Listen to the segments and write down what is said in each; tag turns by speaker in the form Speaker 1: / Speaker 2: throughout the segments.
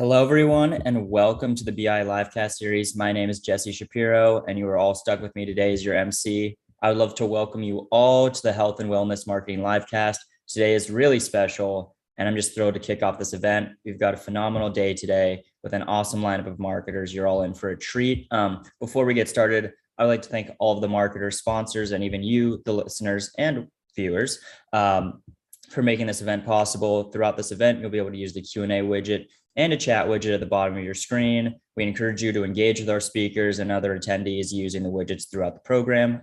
Speaker 1: Hello, everyone, and welcome to the BI Livecast series. My name is Jesse Shapiro, and you are all stuck with me today as your MC. I would love to welcome you all to the Health and Wellness Marketing Livecast. Today is really special, and I'm just thrilled to kick off this event. We've got a phenomenal day today with an awesome lineup of marketers. You're all in for a treat. Before we get started, I would like to thank all of the marketers, sponsors, and even you, the listeners and viewers, for making this event possible. Throughout this event, you'll be able to use the Q&A widget and a chat widget at the bottom of your screen. We encourage you to engage with our speakers and other attendees using the widgets throughout the program.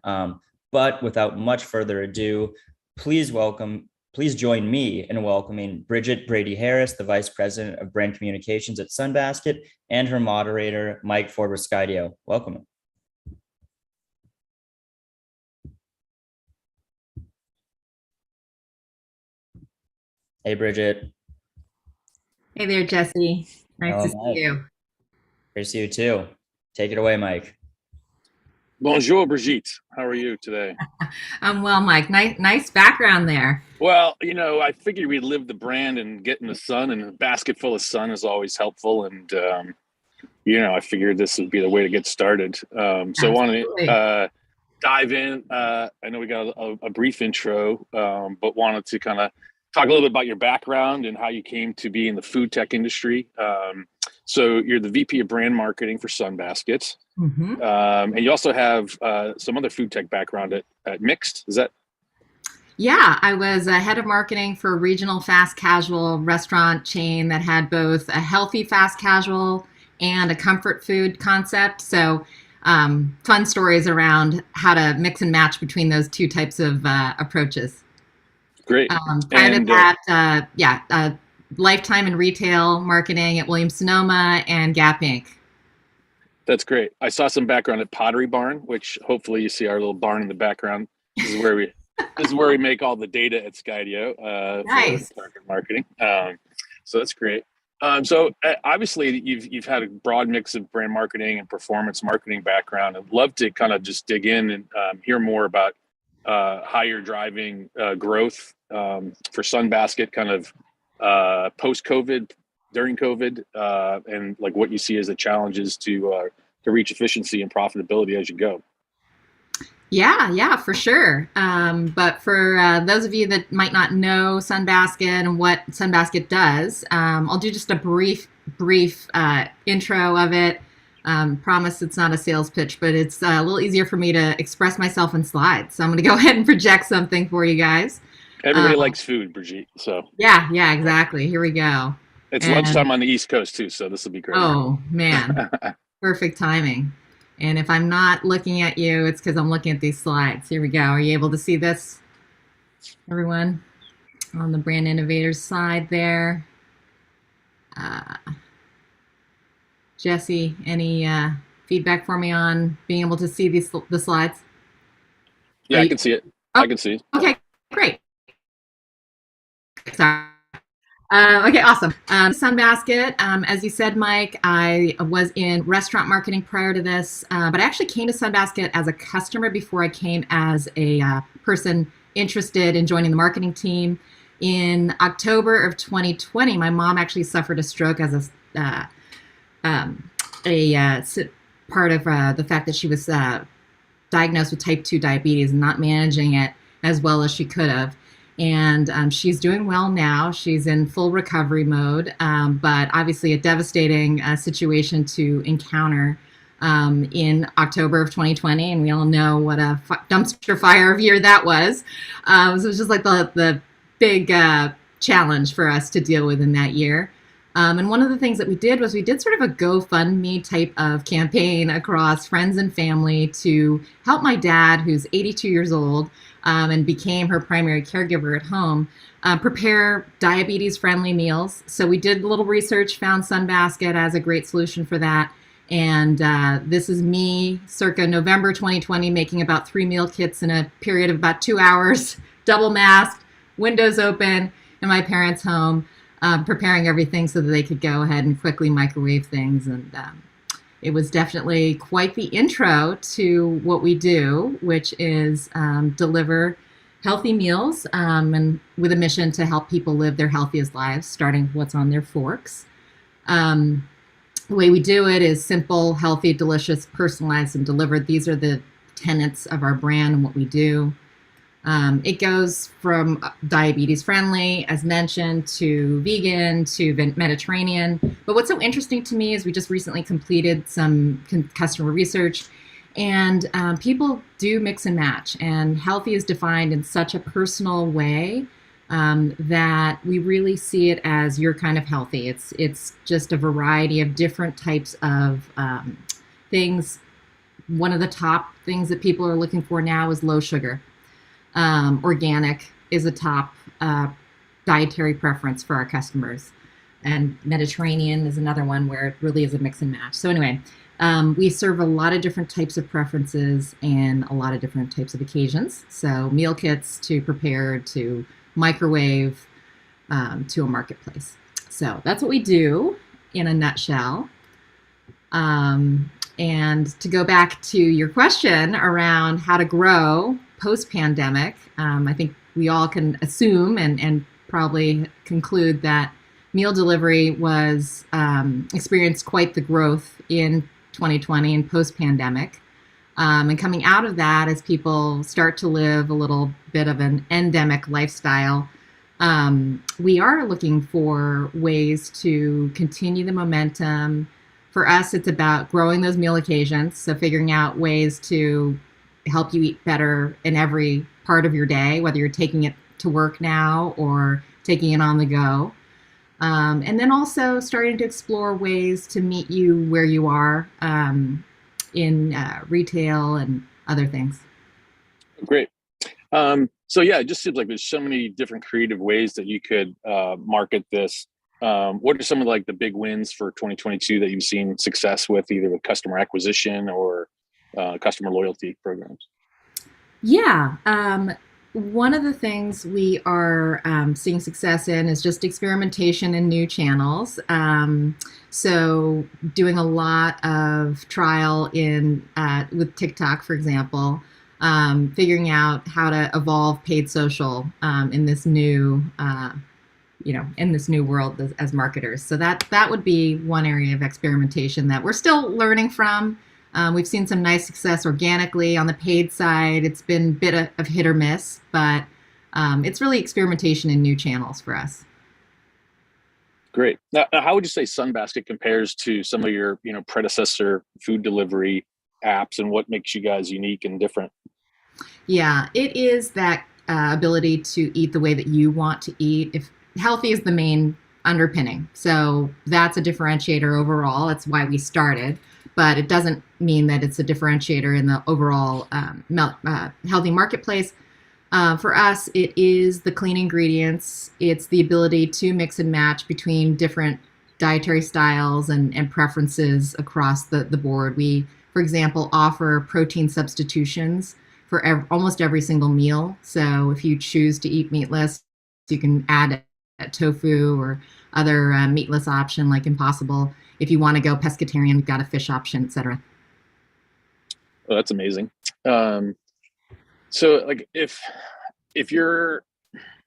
Speaker 1: But without much further ado, please join me in welcoming Bridget Brady Harris, the Vice President of Brand Communications at Sunbasket, and her moderator, Mike Forbescidio. Welcome. Hey, Bridget.
Speaker 2: Hey there, Jesse. Nice to see you.
Speaker 1: Great to see you too. Take it away, Mike.
Speaker 3: Bonjour, Brigitte. How are you today?
Speaker 2: I'm well, Mike. Nice background there.
Speaker 3: Well, I figured we'd live the brand and get in the sun, and a basket full of sun is always helpful. And, I figured this would be the way to get started. So I want to dive in. I know we got a brief intro, but wanted to kind of talk a little bit about your background and how you came to be in the food tech industry. So you're the VP of brand marketing for Sunbasket.
Speaker 2: Mm-hmm.
Speaker 3: And you also have some other food tech background at Mixed. Is that?
Speaker 2: Yeah, I was head of marketing for a regional fast casual restaurant chain that had both a healthy fast casual and a comfort food concept. So fun stories around how to mix and match between those two types of approaches.
Speaker 3: Great.
Speaker 2: Prior to that, lifetime in retail marketing at Williams-Sonoma and Gap Inc.
Speaker 3: That's great. I saw some background at Pottery Barn, which hopefully you see our little barn in the background. This is where we make all the data at Skydio
Speaker 2: Nice.
Speaker 3: for marketing. So that's great. So obviously you've had a broad mix of brand marketing and performance marketing background. I'd love to kind of just dig in and hear more about how you're driving growth for Sunbasket, kind of post-COVID, during COVID, and like what you see as the challenges to reach efficiency and profitability as you go.
Speaker 2: Yeah, for sure. But for those of you that might not know Sunbasket and what Sunbasket does, I'll do just a brief intro of it. Promise it's not a sales pitch, but it's a little easier for me to express myself in slides. So I'm going to go ahead and project something for you guys.
Speaker 3: Everybody likes food, Brigitte. So
Speaker 2: yeah, exactly. Here we go.
Speaker 3: It's lunchtime on the East Coast too, so this will be great.
Speaker 2: Oh man, perfect timing. And if I'm not looking at you, it's because I'm looking at these slides. Here we go. Are you able to see this, everyone? On the brand innovators side there. Jesse, any feedback for me on being able to see the slides?
Speaker 3: Yeah, I can see it.
Speaker 2: Oh,
Speaker 3: I can see it.
Speaker 2: Okay, great. Sorry. Okay, awesome. Sunbasket, as you said, Mike, I was in restaurant marketing prior to this, but I actually came to Sunbasket as a customer before I came as a person interested in joining the marketing team. In October of 2020, my mom actually suffered a stroke as a part of the fact that she was diagnosed with type 2 diabetes and not managing it as well as she could have. And she's doing well now. She's in full recovery mode, but obviously a devastating situation to encounter in October of 2020. And we all know what a dumpster fire of year that was. So it was just like the big challenge for us to deal with in that year. And one of the things that we did was we did sort of a GoFundMe type of campaign across friends and family to help my dad, who's 82 years old, and became her primary caregiver at home, prepare diabetes-friendly meals. So we did a little research, found Sunbasket as a great solution for that. And this is me circa November 2020 making about 3 meal kits in a period of about 2 hours, double masked, windows open, in my parents' home, preparing everything so that they could go ahead and quickly microwave things. And it was definitely quite the intro to what we do, which is deliver healthy meals and with a mission to help people live their healthiest lives, starting with what's on their forks. The way we do it is simple, healthy, delicious, personalized, and delivered. These are the tenets of our brand and what we do. It goes from diabetes friendly, as mentioned, to vegan, to Mediterranean. But what's so interesting to me is we just recently completed some customer research, and people do mix and match. And healthy is defined in such a personal way that we really see it as your kind of healthy. It's just a variety of different types of things. One of the top things that people are looking for now is low sugar. Organic is a top dietary preference for our customers. And Mediterranean is another one where it really is a mix and match. So anyway, we serve a lot of different types of preferences and a lot of different types of occasions. So meal kits to prepare, to microwave, to a marketplace. So that's what we do in a nutshell. And to go back to your question around how to grow post-pandemic, I think we all can assume and probably conclude that meal delivery was experienced quite the growth in 2020 and post-pandemic. And coming out of that, as people start to live a little bit of an endemic lifestyle, we are looking for ways to continue the momentum. For us, it's about growing those meal occasions, so figuring out ways to help you eat better in every part of your day, whether you're taking it to work now or taking it on the go. And then also starting to explore ways to meet you where you are in retail and other things.
Speaker 3: Great. So yeah, it just seems like there's so many different creative ways that you could market this. What are some of like the big wins for 2022 that you've seen success with, either with customer acquisition or customer loyalty programs?
Speaker 2: Yeah. One of the things we are seeing success in is just experimentation in new channels. So doing a lot of trial in with TikTok, for example, figuring out how to evolve paid social in this new in this new world as marketers. So that would be one area of experimentation that we're still learning from. We've seen some nice success organically on the paid side. It's been a bit of hit or miss, but it's really experimentation in new channels for us.
Speaker 3: Great. Now, how would you say Sunbasket compares to some of your predecessor food delivery apps, and what makes you guys unique and different?
Speaker 2: Yeah, it is that ability to eat the way that you want to eat. If healthy is the main underpinning, so that's a differentiator overall. That's why we started. But it doesn't mean that it's a differentiator in the overall healthy marketplace. For us, it is the clean ingredients. It's the ability to mix and match between different dietary styles and preferences across the board. We, for example, offer protein substitutions for almost every single meal. So if you choose to eat meatless, you can add a tofu or other meatless option like Impossible. If you want to go pescatarian, we've got a fish option, etc.
Speaker 3: Oh, that's amazing. So like if you're,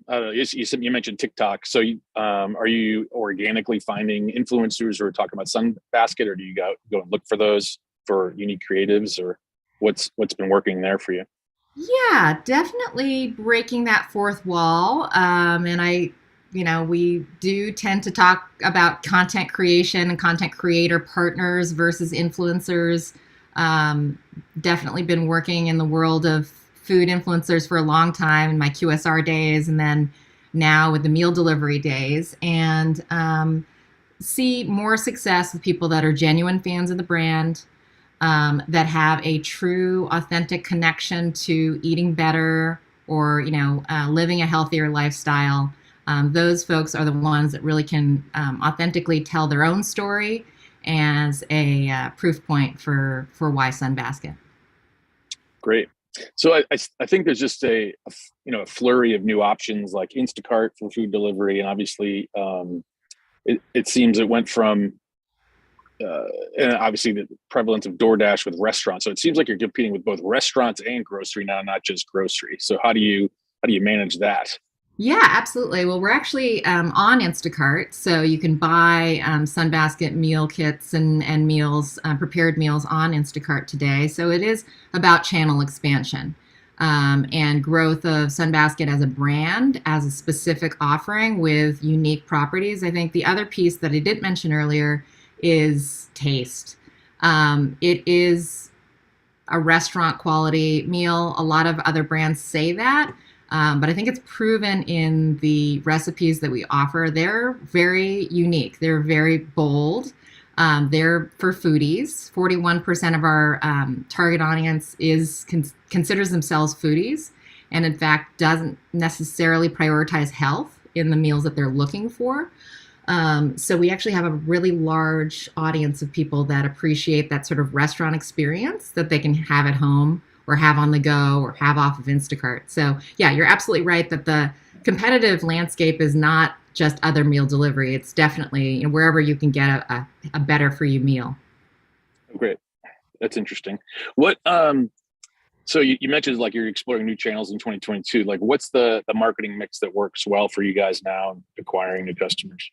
Speaker 3: you mentioned TikTok. So are you organically finding influencers who are talking about Sunbasket, or do you go and look for those for unique creatives, or what's been working there for you?
Speaker 2: Yeah, definitely breaking that fourth wall. And we do tend to talk about content creation and content creator partners versus influencers. Definitely been working in the world of food influencers for a long time in my QSR days, and then now with the meal delivery days, and see more success with people that are genuine fans of the brand, that have a true, authentic connection to eating better or living a healthier lifestyle. Those folks are the ones that really can authentically tell their own story as a proof point for why Sunbasket.
Speaker 3: Great. So I think there's just a flurry of new options like Instacart for food delivery, and obviously it seems it went from and obviously the prevalence of DoorDash with restaurants. So it seems like you're competing with both restaurants and grocery now, not just grocery. So how do you manage that?
Speaker 2: Yeah, absolutely. Well, we're actually on Instacart, so you can buy Sunbasket meal kits and meals, prepared meals on Instacart today. So it is about channel expansion and growth of Sunbasket as a brand, as a specific offering with unique properties. I think the other piece that I did mention earlier is taste. It is a restaurant quality meal. A lot of other brands say that. But I think it's proven in the recipes that we offer. They're very unique. They're very bold. They're for foodies. 41% of our target audience considers themselves foodies, and in fact doesn't necessarily prioritize health in the meals that they're looking for. So we actually have a really large audience of people that appreciate that sort of restaurant experience that they can have at home or have on the go or have off of Instacart. So yeah, you're absolutely right that the competitive landscape is not just other meal delivery. It's definitely, you know, wherever you can get a better for you meal.
Speaker 3: Great. That's interesting. What so you mentioned like you're exploring new channels in 2022. Like what's the marketing mix that works well for you guys now in acquiring new customers?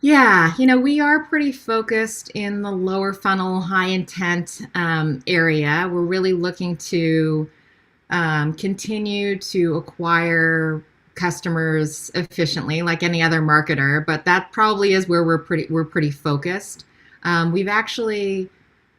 Speaker 2: Yeah, you know, we are pretty focused in the lower funnel, high intent area. We're really looking to continue to acquire customers efficiently, like any other marketer. But that probably is where we're pretty focused. We've actually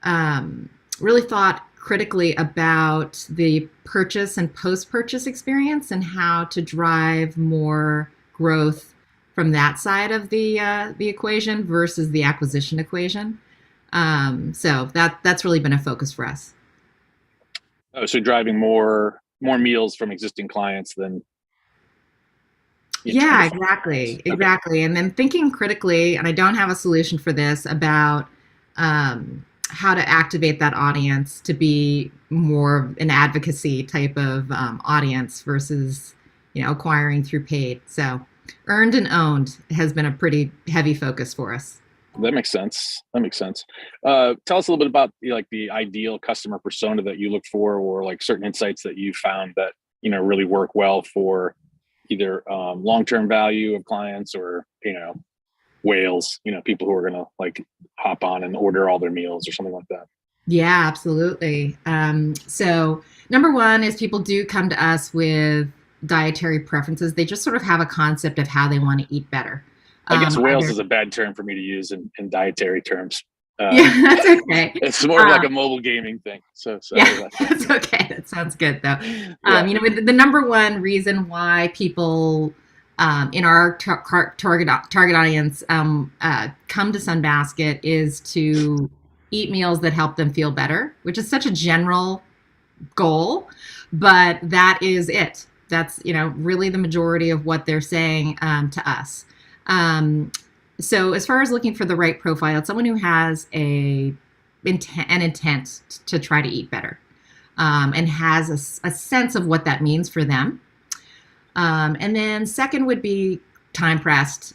Speaker 2: really thought critically about the purchase and post purchase experience and how to drive more growth from that side of the equation versus the acquisition equation. So that's really been a focus for us.
Speaker 3: Oh, so driving more meals from existing clients than trying
Speaker 2: Yeah,
Speaker 3: to find
Speaker 2: exactly,
Speaker 3: clients. Okay.
Speaker 2: exactly. And then thinking critically, and I don't have a solution for this, about how to activate that audience to be more an advocacy type of audience versus, you know, acquiring through paid. So earned and owned has been a pretty heavy focus for us.
Speaker 3: That makes sense. That makes sense. Tell us a little bit about like the ideal customer persona that you look for, or like certain insights that you found that really work well for either long-term value of clients or whales. People who are gonna like hop on and order all their meals or something like that.
Speaker 2: Yeah, absolutely. So number one is people do come to us with dietary preferences. They just sort of have a concept of how they want to eat better.
Speaker 3: I guess whales
Speaker 2: Either
Speaker 3: is a bad term for me to use in dietary terms.
Speaker 2: yeah, that's okay.
Speaker 3: It's more of like a mobile gaming thing. So sorry
Speaker 2: Yeah,
Speaker 3: about that.
Speaker 2: that's okay. That sounds good though.
Speaker 3: Yeah.
Speaker 2: You know, the number one reason why people in our target audience come to Sunbasket is to eat meals that help them feel better, which is such a general goal, but that is it. That's, you know, really the majority of what they're saying to us. Um, so as far as looking for the right profile, it's someone who has an intent to try to eat better, and has a sense of what that means for them. And then second would be time pressed.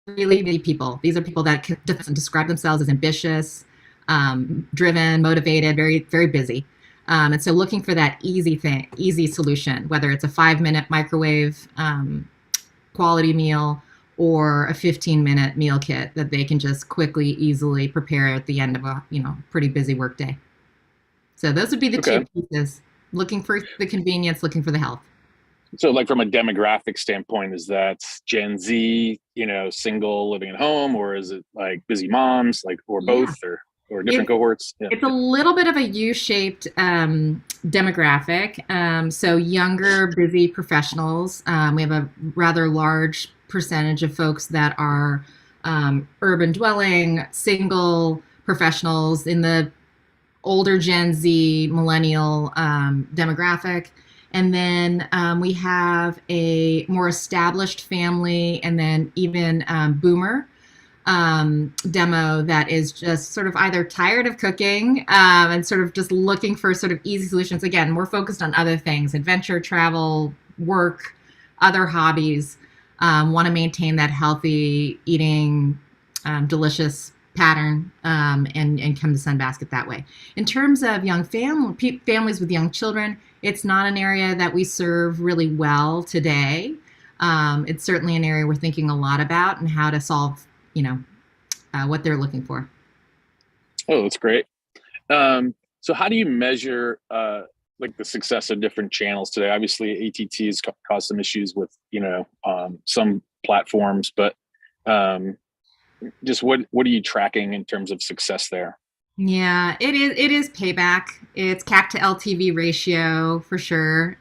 Speaker 2: Really busy people. These are people that can describe themselves as ambitious, driven, motivated, very, very busy. And so looking for that easy solution, whether it's a 5-minute microwave quality meal or a 15-minute meal kit that they can just quickly, easily prepare at the end of a pretty busy workday. So those would be the
Speaker 3: Okay.
Speaker 2: two pieces: looking for the convenience, looking for the health.
Speaker 3: So like from a demographic standpoint, is that Gen Z, single living at home, or is it like busy moms, like, or
Speaker 2: Yeah.
Speaker 3: both, or different
Speaker 2: It,
Speaker 3: cohorts? Yeah.
Speaker 2: it's a little bit of a U-shaped demographic. So younger, busy professionals. We have a rather large percentage of folks that are urban dwelling, single professionals in the older Gen Z, millennial demographic. And then we have a more established family, and then even boomer demo that is just sort of either tired of cooking and sort of just looking for sort of easy solutions. Again, we're focused on other things: adventure, travel, work, other hobbies. Want to maintain that healthy eating, delicious pattern and come to Sunbasket that way. In terms of young families with young children, it's not an area that we serve really well today. It's certainly an area we're thinking a lot about and how to solve, what they're looking for.
Speaker 3: Oh, that's great. So how do you measure like the success of different channels today? Obviously, ATT has caused some issues with some platforms, but just what are you tracking in terms of success there?
Speaker 2: Yeah, it is payback. It's CAC to LTV ratio for sure.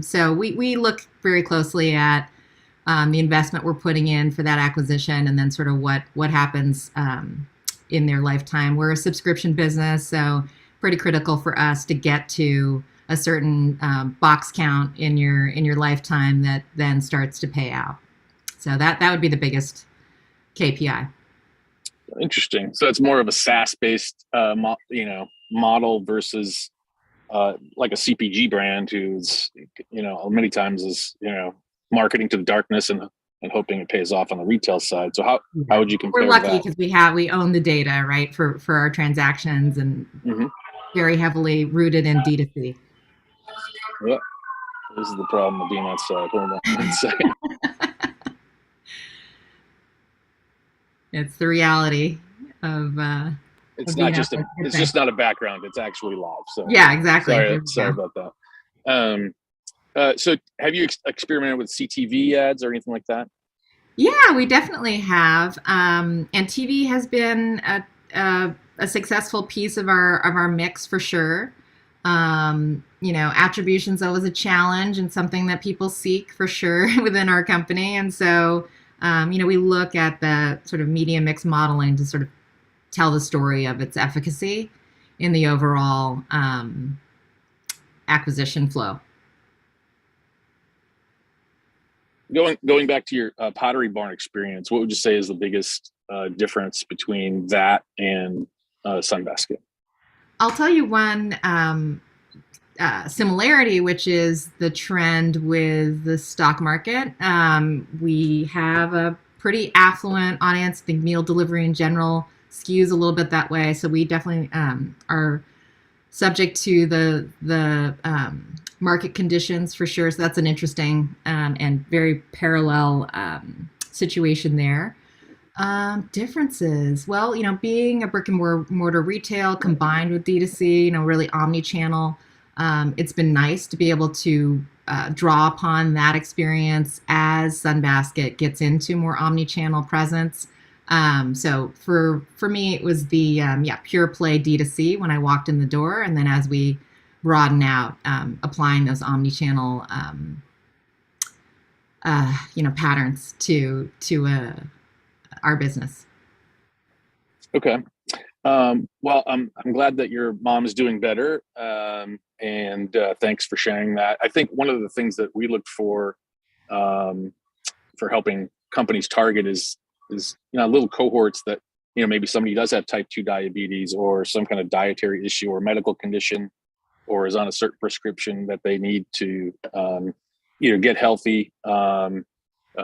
Speaker 2: So we look very closely at the investment we're putting in for that acquisition, and then sort of what happens in their lifetime. We're a subscription business, so pretty critical for us to get to a certain box count in your lifetime that then starts to pay out. So that would be the biggest KPI.
Speaker 3: Interesting. So it's more of a SaaS-based, model versus like a CPG brand who's, many times is, marketing to the darkness and hoping it pays off on the retail side. So how would you compare?
Speaker 2: We're lucky because we own the data, right, for our transactions, and very heavily rooted in D2C.
Speaker 3: Yeah, this is the problem of being outside. Hold on one second.
Speaker 2: It's the reality of.
Speaker 3: It's not just it's just not a background. It's actually live. So
Speaker 2: yeah, exactly.
Speaker 3: Sorry about that. So have you experimented with CTV ads or anything like that?
Speaker 2: Yeah, we definitely have. And TV has been a successful piece of our mix for sure. Attribution's always a challenge and something that people seek for sure within our company. And so, we look at the sort of media mix modeling to sort of tell the story of its efficacy in the overall acquisition flow.
Speaker 3: Going back to your Pottery Barn experience, what would you say is the biggest difference between that and Sunbasket?
Speaker 2: I'll tell you one similarity, which is the trend with the stock market. We have a pretty affluent audience. I think meal delivery in general skews a little bit that way. So we definitely are subject to the market conditions for sure. So that's an interesting and very parallel situation there. Differences. Well, being a brick and mortar retail combined with D2C, really omni-channel, it's been nice to be able to draw upon that experience as Sunbasket gets into more omni-channel presence. So for me, it was the pure play D2C when I walked in the door, and then as we broaden out, applying those omni-channel patterns to our business.
Speaker 3: Okay. Well, I'm glad that your mom is doing better, and thanks for sharing that. I think one of the things that we look for helping companies target is little cohorts that maybe somebody does have type 2 diabetes or some kind of dietary issue or medical condition, or is on a certain prescription that they need to either get healthy,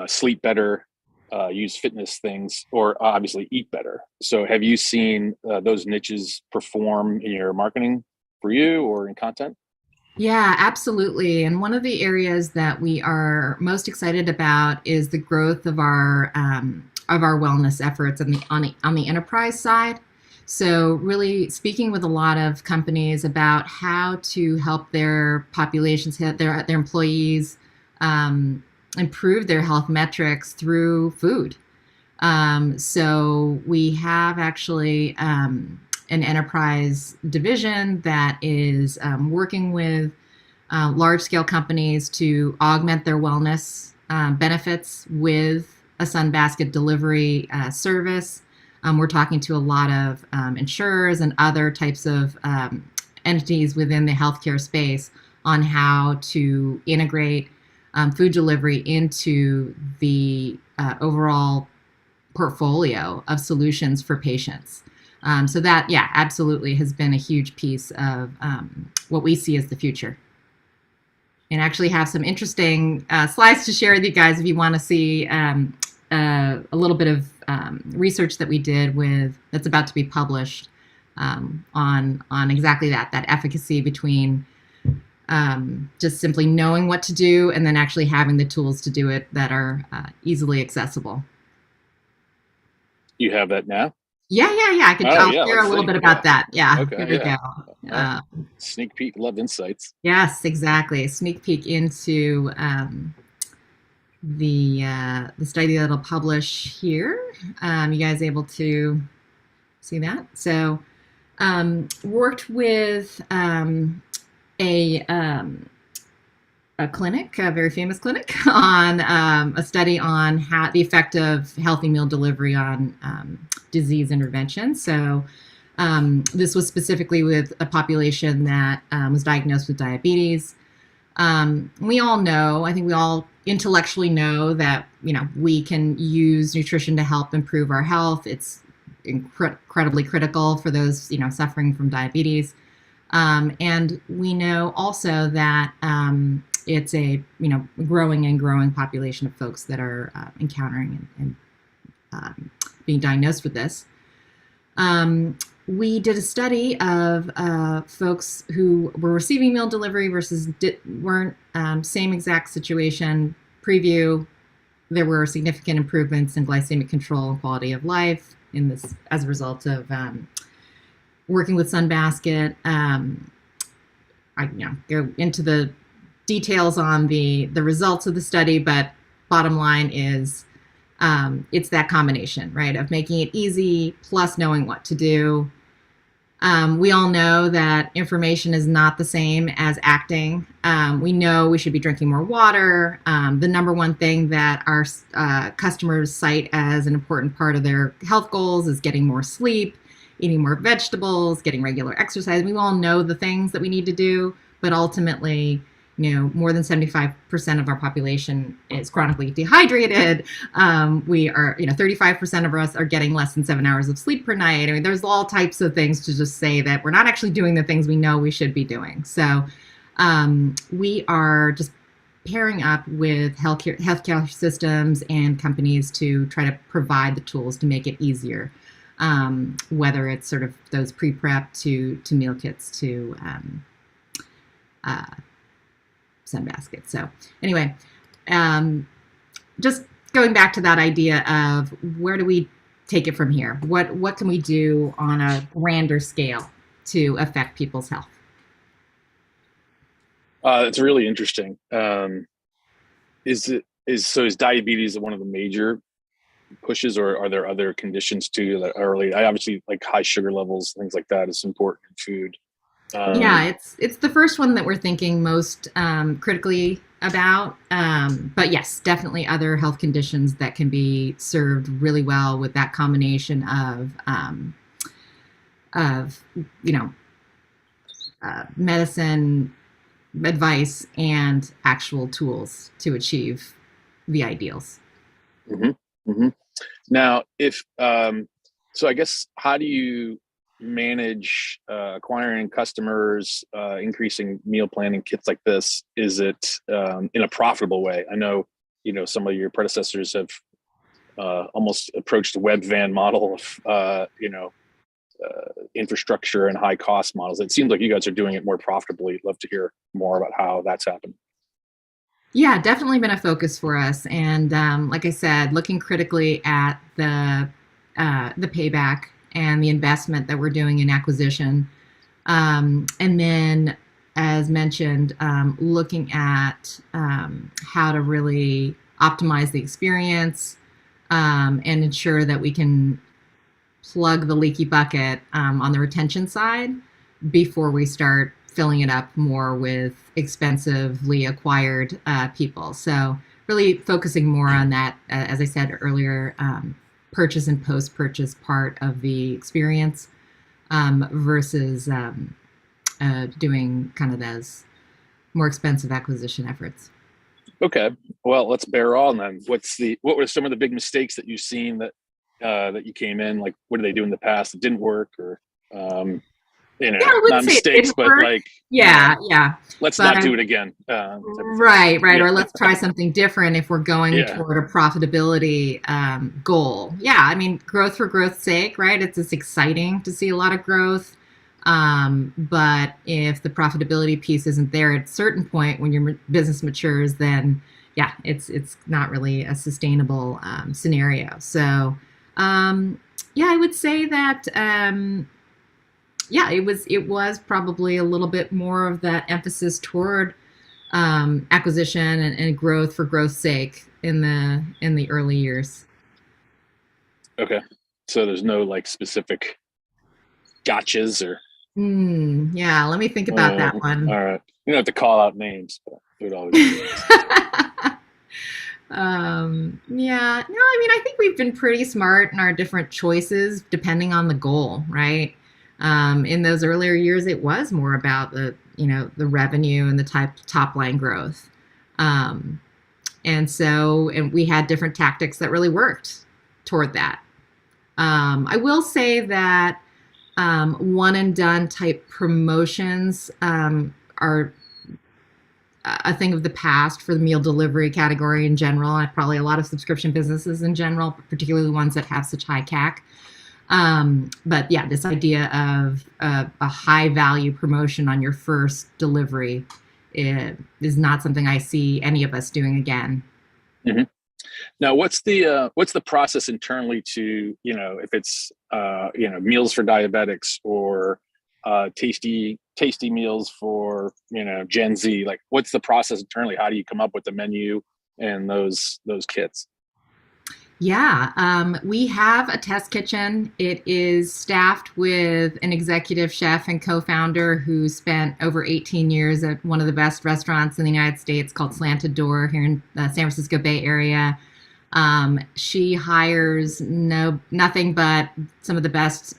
Speaker 3: sleep better, use fitness things, or obviously eat better. So have you seen those niches perform in your marketing for you or in content?
Speaker 2: Yeah, absolutely. And one of the areas that we are most excited about is the growth of our wellness efforts on the enterprise side. So really speaking with a lot of companies about how to help their populations, their employees, improve their health metrics through food. So we have actually an enterprise division that is working with large-scale companies to augment their wellness benefits with a Sunbasket delivery service. We're talking to a lot of insurers and other types of entities within the healthcare space on how to integrate food delivery into the overall portfolio of solutions for patients. So that, absolutely has been a huge piece of what we see as the future. And actually have some interesting slides to share with you guys if you want to see a little bit of research that we did that's about to be published on exactly that efficacy between just simply knowing what to do and then actually having the tools to do it that are easily accessible.
Speaker 3: You have that now?
Speaker 2: Yeah. I'll share a little bit about that. Yeah.
Speaker 3: Okay.
Speaker 2: Here we go.
Speaker 3: Sneak peek. Love insights.
Speaker 2: Yes, exactly. Sneak peek into the study that'll publish here. You guys able to see that? So worked with a clinic, a very famous clinic, on a study on how the effect of healthy meal delivery on disease intervention. So this was specifically with a population that was diagnosed with diabetes. We all know, I think we all intellectually know that, we can use nutrition to help improve our health. It's incredibly critical for those, suffering from diabetes. And we know also that it's a, growing population of folks that are encountering and being diagnosed with this. We did a study of folks who were receiving meal delivery versus weren't. Same exact situation. Preview: there were significant improvements in glycemic control and quality of life in this as a result of working with Sunbasket. I go into the details on the results of the study, but bottom line is it's that combination, right, of making it easy plus knowing what to do. We all know that information is not the same as acting. We know we should be drinking more water. The number one thing that our customers cite as an important part of their health goals is getting more sleep, eating more vegetables, getting regular exercise. We all know the things that we need to do, but ultimately, more than 75% of our population is chronically dehydrated. We are, 35% of us are getting less than 7 hours of sleep per night. I mean, there's all types of things to just say that we're not actually doing the things we know we should be doing. So we are just pairing up with healthcare systems and companies to try to provide the tools to make it easier. Whether it's sort of those pre-prep to meal kits to Sunbasket. So anyway, just going back to that idea of where do we take it from here? What can we do on a grander scale to affect people's health?
Speaker 3: It's really interesting. Is diabetes one of the major pushes, or are there other conditions too that are really? I obviously, like high sugar levels, things like that is important in food.
Speaker 2: Yeah, it's the first one that we're thinking most critically about. But yes, definitely other health conditions that can be served really well with that combination of medicine advice and actual tools to achieve the ideals.
Speaker 3: Mm-hmm. Mm-hmm. Now, if so, I guess how do you manage acquiring customers, increasing meal planning kits like this? Is it in a profitable way? I know some of your predecessors have almost approached the web van model of infrastructure and high cost models. It seems like you guys are doing it more profitably. Love to hear more about how that's happened.
Speaker 2: Yeah, definitely been a focus for us, and like I said, looking critically at the payback and the investment that we're doing in acquisition. And then, as mentioned, looking at how to really optimize the experience and ensure that we can plug the leaky bucket on the retention side before we start filling it up more with expensively acquired people. So really focusing more on that, as I said earlier, purchase and post-purchase part of the experience versus doing kind of those more expensive acquisition efforts.
Speaker 3: Okay, well, let's bear on then. What were some of the big mistakes that you've seen that you came in? Like, what did they do in the past that didn't work, or
Speaker 2: Yeah, I wouldn't
Speaker 3: not
Speaker 2: say it
Speaker 3: mistakes,
Speaker 2: didn't
Speaker 3: but
Speaker 2: work.
Speaker 3: like,
Speaker 2: Yeah, yeah.
Speaker 3: let's
Speaker 2: But
Speaker 3: not do it again. Type of thing.
Speaker 2: right, right.
Speaker 3: Yeah.
Speaker 2: Or let's try something different if we're going
Speaker 3: Yeah.
Speaker 2: toward a profitability goal. Yeah, I mean, growth for growth's sake, right? It's exciting to see a lot of growth. But if the profitability piece isn't there at a certain point when your business matures, then yeah, it's not really a sustainable scenario. So yeah, I would say that yeah, it was probably a little bit more of that emphasis toward acquisition and growth for growth's sake in the early years.
Speaker 3: Okay. So there's no like specific gotchas or,
Speaker 2: Yeah, let me think about that one.
Speaker 3: all right. You don't have to call out names, but it would always be nice.
Speaker 2: Yeah, no, I mean, I think we've been pretty smart in our different choices depending on the goal, right? In those earlier years, it was more about the revenue and the top line growth. Um, and we had different tactics that really worked toward that. I will say that one and done type promotions are a thing of the past for the meal delivery category in general, and probably a lot of subscription businesses in general, particularly ones that have such high CAC. But yeah, this idea of a high value promotion on your first delivery is not something I see any of us doing again.
Speaker 3: Mm-hmm. Now, what's the process internally to, if it's meals for diabetics or tasty meals for Gen Z? Like, what's the process internally? How do you come up with the menu and those kits?
Speaker 2: Yeah, we have a test kitchen. It is staffed with an executive chef and co-founder who spent over 18 years at one of the best restaurants in the United States called Slanted Door here in the San Francisco Bay Area. She hires nothing but some of the best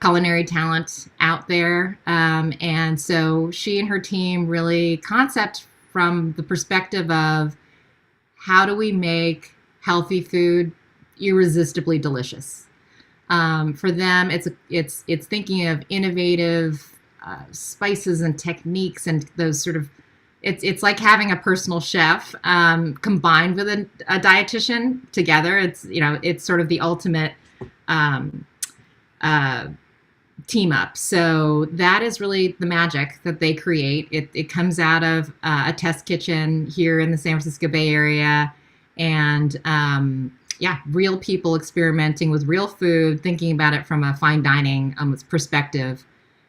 Speaker 2: culinary talent out there. And so she and her team really concept from the perspective of how do we make healthy food irresistibly delicious. For them, it's thinking of innovative spices and techniques and those sort of it's like having a personal chef combined with a dietitian together. It's sort of the ultimate um, uh, team up. So that is really the magic that they create. It comes out of a test kitchen here in the San Francisco Bay Area, and yeah, real people experimenting with real food, thinking about it from a fine dining perspective,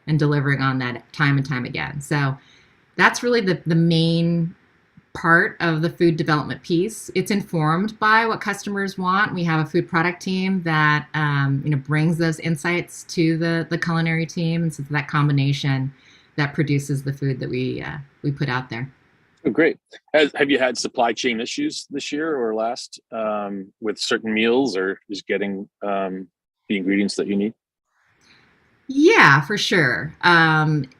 Speaker 2: and delivering on that time and time again. So that's really the main part of the food development piece. It's informed by what customers want. We have a food product team that brings those insights to the culinary team, and so it's that combination that produces the food that we put out there.
Speaker 3: Oh, great. Have you had supply chain issues this year or last with certain meals, or just getting the ingredients that you need?
Speaker 2: Yeah, for sure.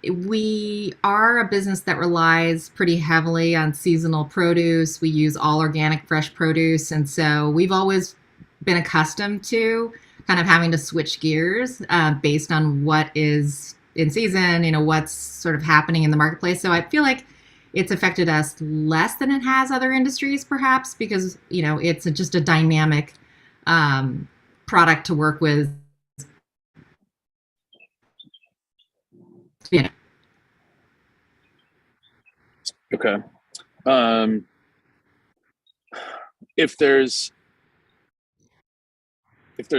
Speaker 2: We are a business that relies pretty heavily on seasonal produce. We use all organic, fresh produce. And so we've always been accustomed to kind of having to switch gears based on what is in season, what's sort of happening in the marketplace. So I feel like it's affected us less than it has other industries, perhaps, because, it's just a dynamic product to work with.
Speaker 3: Okay. If there's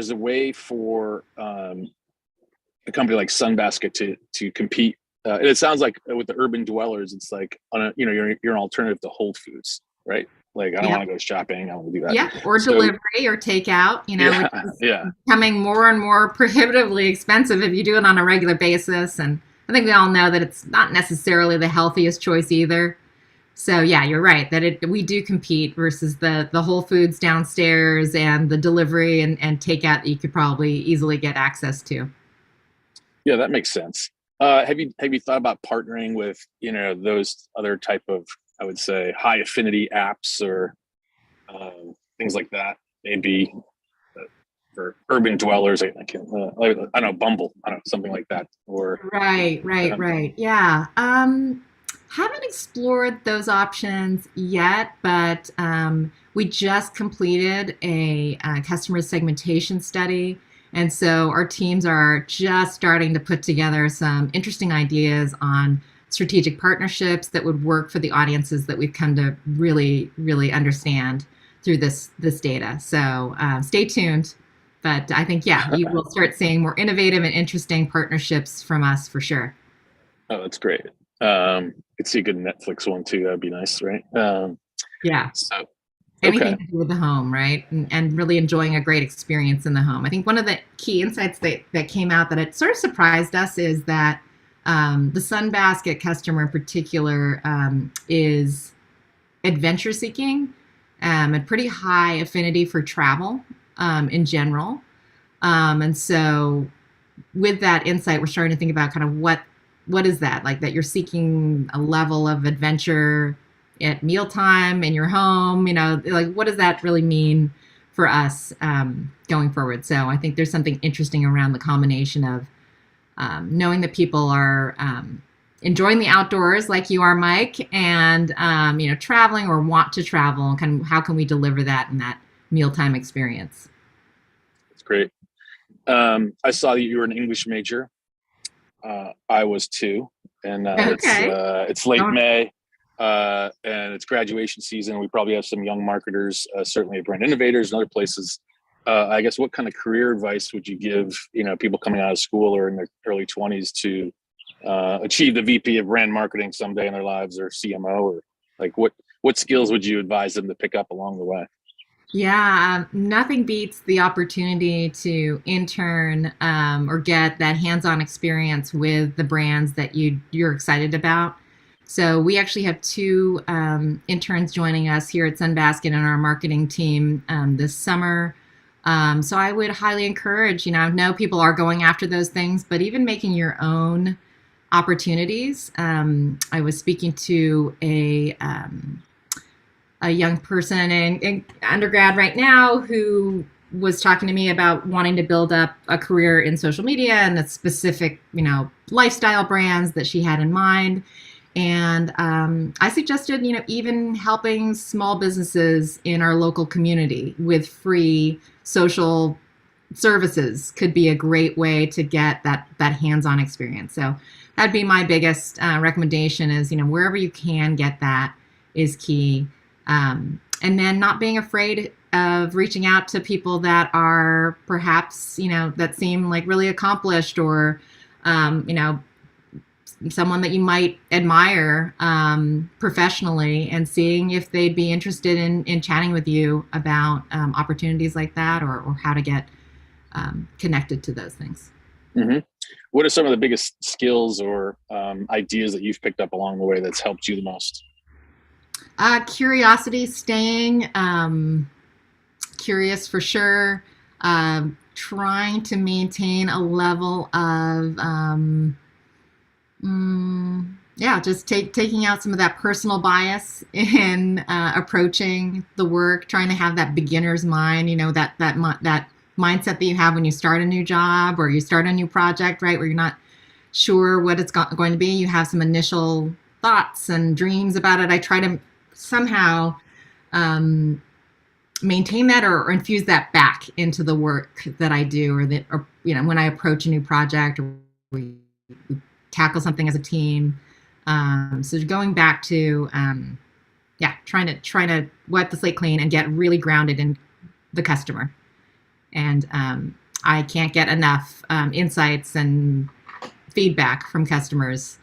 Speaker 3: a way for a company like Sunbasket to compete, and it sounds like with the urban dwellers, it's like you're an alternative to Whole Foods, right? Like, I don't want to go shopping. I want to do that.
Speaker 2: Yeah, or delivery or takeout,
Speaker 3: yeah,
Speaker 2: which is
Speaker 3: yeah.
Speaker 2: becoming more and more prohibitively expensive if you do it on a regular basis. And I think we all know that it's not necessarily the healthiest choice either. So yeah, you're right that we do compete versus the Whole Foods downstairs and the delivery and takeout that you could probably easily get access to.
Speaker 3: Yeah, that makes sense. Have you thought about partnering with those other type of, I would say, high affinity apps or things like that? Maybe or urban dwellers. I can't, I don't know, Bumble, I don't know, something like that. Or
Speaker 2: Right. Yeah. Haven't explored those options yet, but we just completed a customer segmentation study. And so our teams are just starting to put together some interesting ideas on strategic partnerships that would work for the audiences that we've come to really understand through this data. So stay tuned. But I think, yeah, you will start seeing more innovative and interesting partnerships from us for sure.
Speaker 3: Oh, that's great. Could see a good Netflix one too. That'd be nice, right?
Speaker 2: Yeah.
Speaker 3: So,
Speaker 2: Anything
Speaker 3: okay.
Speaker 2: to do with the home, right? And really enjoying a great experience in the home. I think one of the key insights that came out that it sort of surprised us is that the Sunbasket customer in particular is adventure seeking and pretty high affinity for travel in general. And so with that insight, we're starting to think about kind of what is that, like, that you're seeking a level of adventure at mealtime in your home, like what does that really mean for us going forward? So I think there's something interesting around the combination of knowing that people are enjoying the outdoors like you are, Mike, and traveling or want to travel, and kind of how can we deliver that in that mealtime experience.
Speaker 3: That's great. I saw that you were an English major. I was too, and
Speaker 2: Okay.
Speaker 3: it's late May, and it's graduation season. We probably have some young marketers, certainly at Brand Innovators and other places. I guess what kind of career advice would you give, people coming out of school or in their early 20s to achieve the VP of brand marketing someday in their lives, or CMO, or like what skills would you advise them to pick up along the way?
Speaker 2: Yeah, nothing beats the opportunity to intern or get that hands-on experience with the brands that you're excited about. So we actually have two interns joining us here at Sunbasket in our marketing team this summer. So I would highly encourage, I know people are going after those things, but even making your own opportunities. I was speaking to a young person in undergrad right now who was talking to me about wanting to build up a career in social media and the specific, lifestyle brands that she had in mind. And I suggested, even helping small businesses in our local community with free social services could be a great way to get that hands-on experience. So that'd be my biggest recommendation is, wherever you can get that is key. And then not being afraid of reaching out to people that are perhaps, that seem like really accomplished, or, someone that you might admire professionally, and seeing if they'd be interested in chatting with you about opportunities like that, or how to get connected to those things.
Speaker 3: Mm-hmm. What are some of the biggest skills or ideas that you've picked up along the way that's helped you the most?
Speaker 2: Curiosity, staying curious for sure. Trying to maintain a level of, just taking out some of that personal bias in approaching the work. Trying to have that beginner's mind, that mindset that you have when you start a new job or you start a new project, right? Where you're not sure what it's going to be. You have some initial thoughts and dreams about it. I try to somehow maintain that or infuse that back into the work that I do, or when I approach a new project or we tackle something as a team. So going back to trying to wipe the slate clean and get really grounded in the customer. And I can't get enough insights and feedback from customers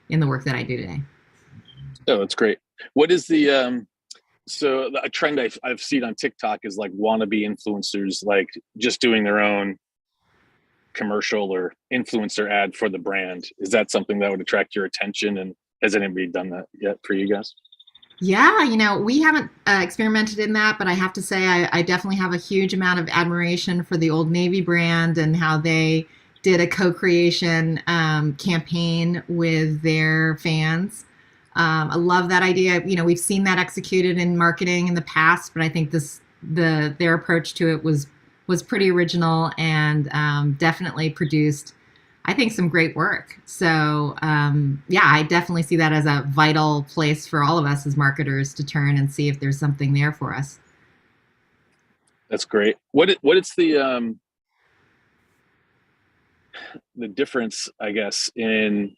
Speaker 2: in the work that I do today.
Speaker 3: Oh, that's great. What is the so a trend I've seen on TikTok is like wannabe influencers, like just doing their own commercial or influencer ad for the brand. Is that something that would attract your attention? And has anybody done that yet for you guys?
Speaker 2: Yeah, we haven't experimented in that, but I have to say I definitely have a huge amount of admiration for the Old Navy brand and how they did a co-creation campaign with their fans. I love that idea. We've seen that executed in marketing in the past, but I think their approach to it was was pretty original and definitely produced, I think, some great work. So yeah, I definitely see that as a vital place for all of us as marketers to turn and see if there's something there for us.
Speaker 3: That's great. What is the difference, I guess, in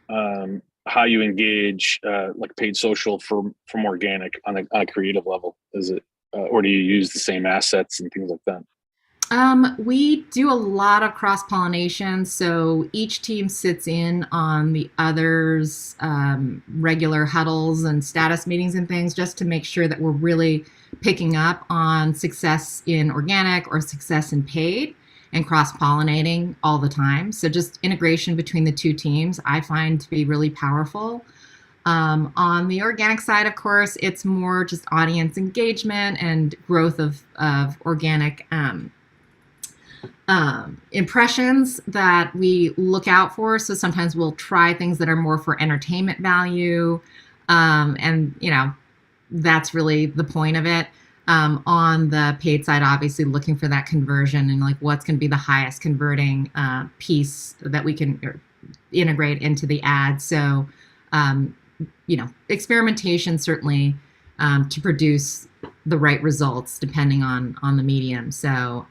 Speaker 3: how you engage like paid social from organic on a creative level? Is it or do you use the same assets and things like that?
Speaker 2: We do a lot of cross pollination. So each team sits in on the other's regular huddles and status meetings and things just to make sure that we're really picking up on success in organic or success in paid and cross pollinating all the time. So just integration between the two teams, I find to be really powerful. On the organic side, of course, it's more just audience engagement and growth of organic impressions that we look out for. So sometimes we'll try things that are more for entertainment value. And, that's really the point of it. On the paid side, obviously looking for that conversion and like what's going to be the highest converting piece that we can integrate into the ad. So, experimentation certainly to produce the right results depending on the medium. So,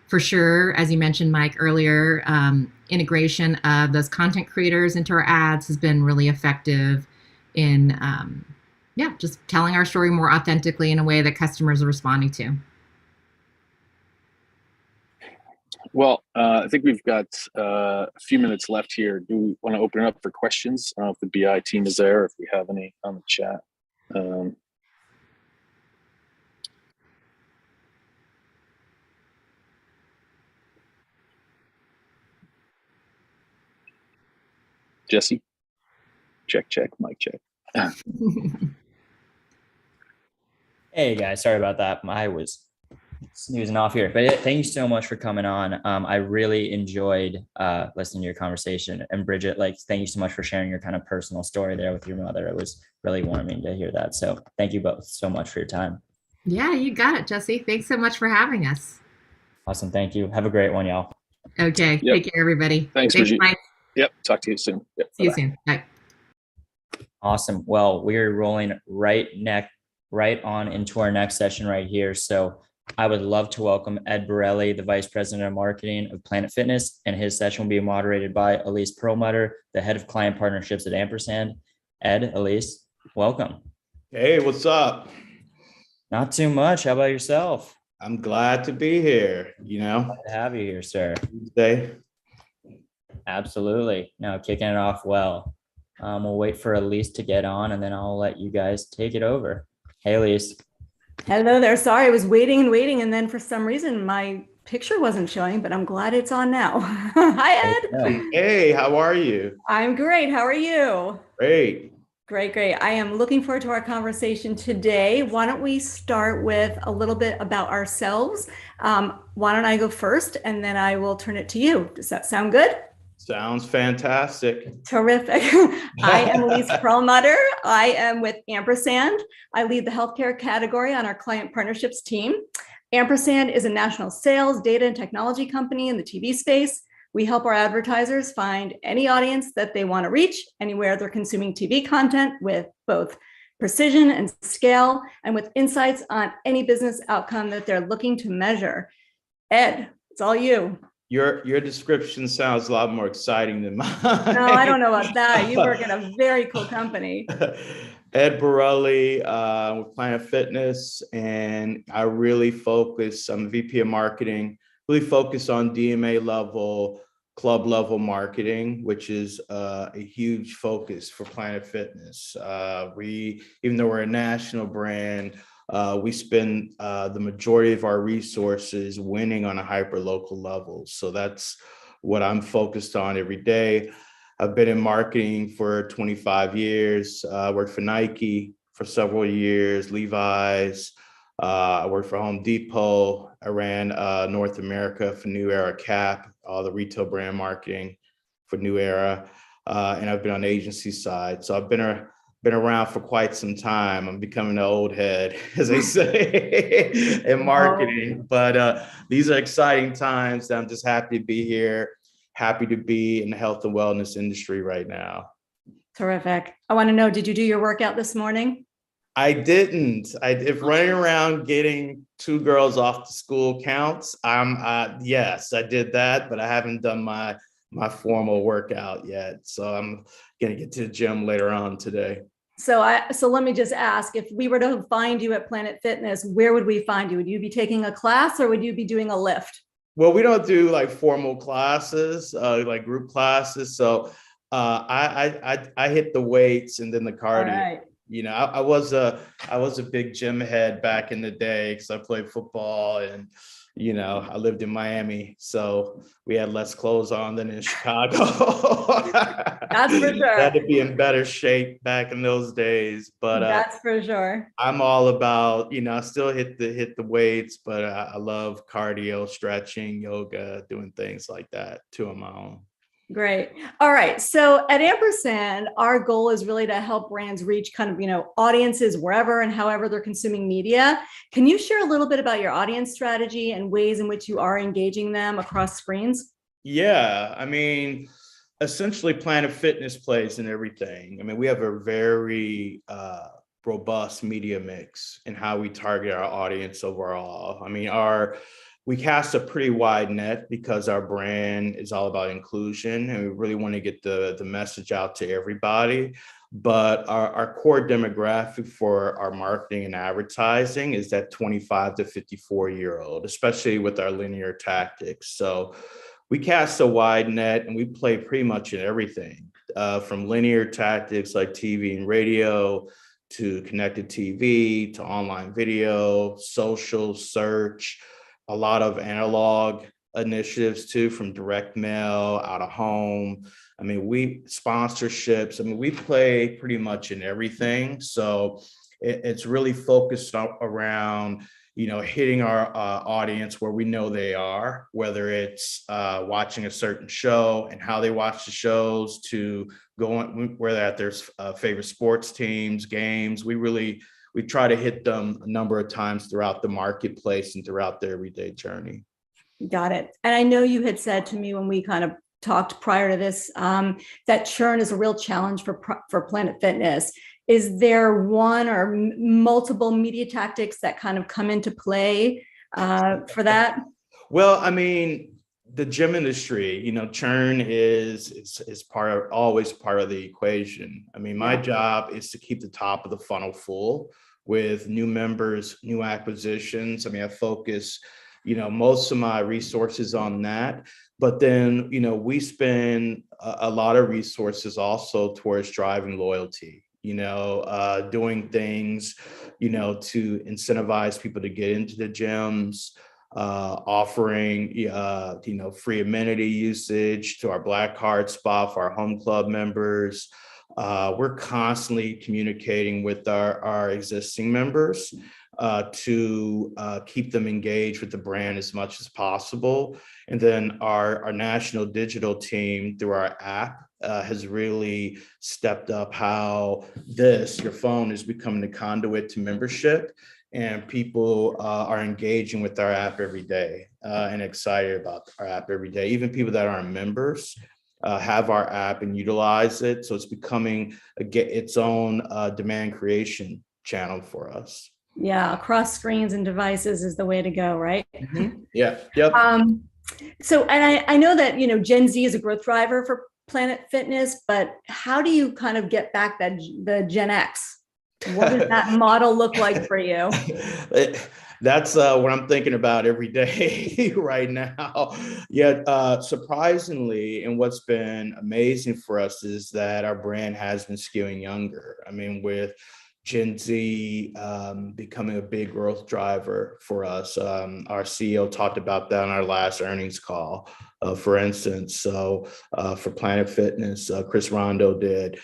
Speaker 2: for sure, as you mentioned, Mike, earlier, integration of those content creators into our ads has been really effective in, just telling our story more authentically in a way that customers are responding to.
Speaker 3: Well, I think we've got a few minutes left here. Do we want to open it up for questions? I don't know if the BI team is there, or if we have any on the chat. Jesse, check, mic check.
Speaker 1: Hey guys, sorry about that. I was snoozing off here, but thank you so much for coming on. I really enjoyed listening to your conversation. And Bridget, thank you so much for sharing your kind of personal story there with your mother. It was really warming to hear that. So thank you both so much for your time.
Speaker 2: Yeah, you got it, Jesse. Thanks so much for having us.
Speaker 1: Awesome. Thank you. Have a great one, y'all.
Speaker 2: Okay. Yep. Take care, everybody.
Speaker 3: Thanks, Mike. Yep. Talk to you soon. Yep.
Speaker 2: See you soon. Bye.
Speaker 1: Awesome. Well, we're rolling right on into our next session right here. So I would love to welcome Ed Borelli, the Vice President of Marketing of Planet Fitness, and his session will be moderated by Elise Perlmutter, the Head of Client Partnerships at Ampersand. Ed, Elise, welcome.
Speaker 4: Hey, what's up?
Speaker 1: Not too much. How about yourself?
Speaker 4: I'm glad to be here,
Speaker 1: Glad to have you here, sir.
Speaker 4: Tuesday.
Speaker 1: Absolutely. No, kicking it off well. We'll wait for Elise to get on, and then I'll let you guys take it over. Hey, Elise.
Speaker 5: Hello there. Sorry, I was waiting, and then for some reason my picture wasn't showing, but I'm glad it's on now. Hi, Ed.
Speaker 4: Hey, how are you?
Speaker 5: I'm great. How are you?
Speaker 4: Great.
Speaker 5: Great. I am looking forward to our conversation today. Why don't we start with a little bit about ourselves? Why don't I go first, and then I will turn it to you. Does that sound good?
Speaker 4: Sounds fantastic.
Speaker 5: Terrific. I am Elise Perlmutter. I am with Ampersand. I lead the healthcare category on our client partnerships team. Ampersand is a national sales, data, and technology company in the TV space. We help our advertisers find any audience that they want to reach anywhere they're consuming TV content with both precision and scale, and with insights on any business outcome that they're looking to measure. Ed, it's all you.
Speaker 4: Your description sounds a lot more exciting than mine.
Speaker 5: No, I don't know about that. You work at a very cool company.
Speaker 4: Ed Borelli with Planet Fitness, and I really focus, I'm the VP of Marketing, really focus on DMA level, club level marketing, which is a huge focus for Planet Fitness. Even though we're a national brand, we spend the majority of our resources winning on a hyper local level. So that's what I'm focused on every day. I've been in marketing for 25 years. I worked for Nike for several years, Levi's. I worked for Home Depot. I ran North America for New Era Cap, all the retail brand marketing for New Era. And I've been on the agency side. So I've been been around for quite some time. I'm becoming an old head, as they say, in marketing. But these are exciting times. I'm just happy to be here, happy to be in the health and wellness industry right now.
Speaker 5: Terrific. I want to know, did you do your workout this morning?
Speaker 4: I didn't. If running around getting 2 girls off to school counts, yes, I did that, but I haven't done my formal workout yet. So I'm gonna get to the gym later on today.
Speaker 5: So let me just ask, if we were to find you at Planet Fitness, where would we find you? Would you be taking a class or would you be doing a lift?
Speaker 4: Well, we don't do like formal classes, like group classes. So I hit the weights and then the cardio.
Speaker 5: All right.
Speaker 4: You know, I was a big gym head back in the day because I played football and, you know, I lived in Miami, so we had less clothes on than in Chicago.
Speaker 5: That's for sure.
Speaker 4: Had to be in better shape back in those days, but
Speaker 5: that's for sure.
Speaker 4: I'm all about, you know, I still hit the weights, but I love cardio, stretching, yoga, doing things like that too on my own.
Speaker 5: Great. All right. So at Ampersand, our goal is really to help brands reach kind of, audiences wherever and however they're consuming media. Can you share a little bit about your audience strategy and ways in which you are engaging them across screens?
Speaker 4: Yeah. I mean, essentially Planet Fitness plays in everything. I mean, we have a very robust media mix in how we target our audience overall. I mean, we cast a pretty wide net because our brand is all about inclusion and we really want to get the message out to everybody. But our core demographic for our marketing and advertising is that 25 to 54-year-old, especially with our linear tactics. So we cast a wide net and we play pretty much in everything, from linear tactics like TV and radio to connected TV to online video, social, search, a lot of analog initiatives too, from direct mail, out of home. I mean, sponsorships. I mean, we play pretty much in everything. So it's really focused around, hitting our audience where we know they are, whether it's watching a certain show and how they watch the shows, to going where they're at their favorite sports teams, games. We try to hit them a number of times throughout the marketplace and throughout their everyday journey.
Speaker 5: Got it. And I know you had said to me when we kind of talked prior to this, that churn is a real challenge for Planet Fitness. Is there one or multiple media tactics that kind of come into play for that?
Speaker 4: Well, I mean, the gym industry, churn is always part of the equation. I mean, my job is to keep the top of the funnel full with new members, new acquisitions. I mean, I focus, most of my resources on that. But then, we spend a lot of resources also towards driving loyalty, doing things, to incentivize people to get into the gyms, offering, free amenity usage to our Black Card spot for our home club members. We're constantly communicating with our existing members to keep them engaged with the brand as much as possible. And then our national digital team through our app has really stepped up how your phone is becoming the conduit to membership. And people are engaging with our app every day and excited about our app every day. Even people that aren't members have our app and utilize it. So it's becoming its own demand creation channel for us.
Speaker 5: Yeah, across screens and devices is the way to go, right?
Speaker 4: Mm-hmm. Yeah. Yep.
Speaker 5: So, and I know that, Gen Z is a growth driver for Planet Fitness, but how do you kind of get back the Gen X? What does that model look like for you?
Speaker 4: That's what I'm thinking about every day right now. Yet, surprisingly, and what's been amazing for us is that our brand has been skewing younger. I mean, with Gen Z becoming a big growth driver for us. Our CEO talked about that on our last earnings call, for instance. So for Planet Fitness, Chris Rondo did.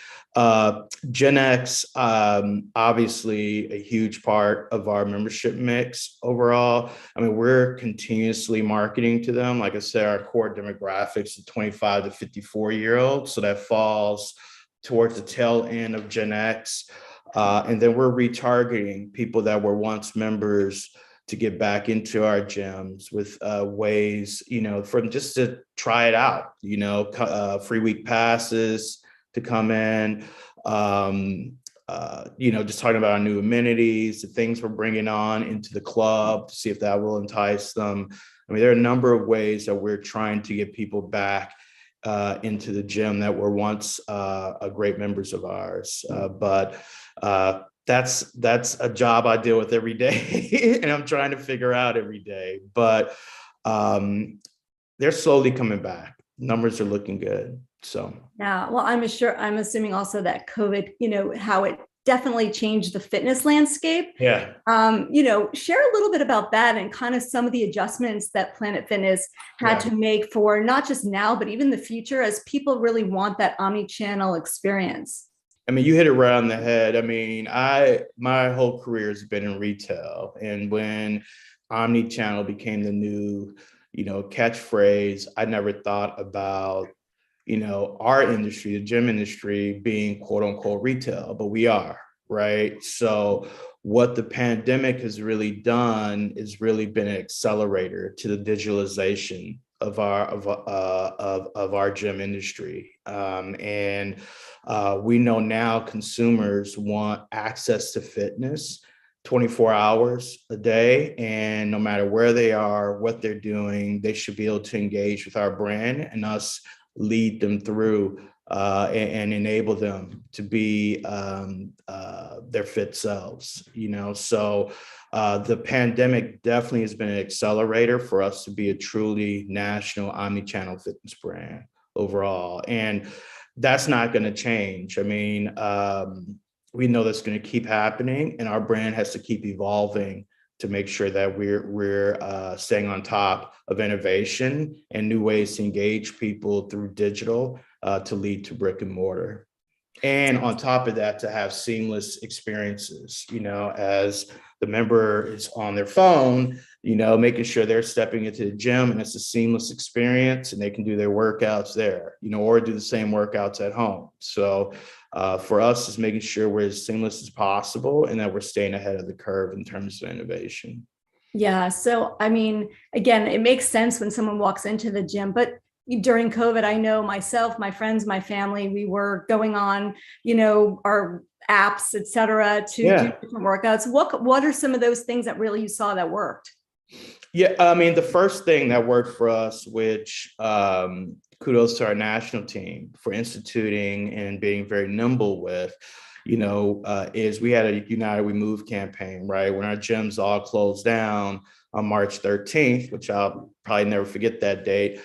Speaker 4: Gen X, obviously a huge part of our membership mix overall. I mean, we're continuously marketing to them. Like I said, our core demographics are 25 to 54-year-olds. So that falls towards the tail end of Gen X. And then we're retargeting people that were once members to get back into our gyms with ways, from just to try it out, free week passes to come in, just talking about our new amenities, the things we're bringing on into the club to see if that will entice them. I mean, there are a number of ways that we're trying to get people back into the gym that were once great members of ours. But that's a job I deal with every day and I'm trying to figure out every day. But they're slowly coming back. Numbers are looking good. So
Speaker 5: yeah, well, I'm assuming also that COVID, how it definitely changed the fitness landscape.
Speaker 4: Yeah.
Speaker 5: Share a little bit about that and kind of some of the adjustments that Planet Fitness had to make for not just now, but even the future as people really want that omni-channel experience.
Speaker 4: I mean, you hit it right on the head. I mean, my whole career has been in retail. And when omni-channel became the new, catchphrase, I never thought about our industry, the gym industry, being quote unquote retail, but we are, right? So what the pandemic has really done is really been an accelerator to the digitalization of our gym industry. And we know now consumers want access to fitness 24 hours a day, and no matter where they are, what they're doing, they should be able to engage with our brand and us lead them through and enable them to be their fit selves, So the pandemic definitely has been an accelerator for us to be a truly national omni-channel fitness brand overall. And that's not going to change. I mean, we know that's going to keep happening, and our brand has to keep evolving to make sure that we're staying on top of innovation and new ways to engage people through digital to lead to brick and mortar. And on top of that, to have seamless experiences, as the member is on their phone, making sure they're stepping into the gym and it's a seamless experience and they can do their workouts there, or do the same workouts at home. So for us, is making sure we're as seamless as possible and that we're staying ahead of the curve in terms of innovation.
Speaker 5: Yeah. So, I mean, again, it makes sense when someone walks into the gym, but during COVID, I know myself, my friends, my family, we were going on, our apps, et cetera, to do different workouts. What are some of those things that really you saw that worked?
Speaker 4: Yeah, I mean, the first thing that worked for us, which kudos to our national team for instituting and being very nimble with, is we had a United We Move campaign, right? When our gyms all closed down on March 13th, which I'll probably never forget that date,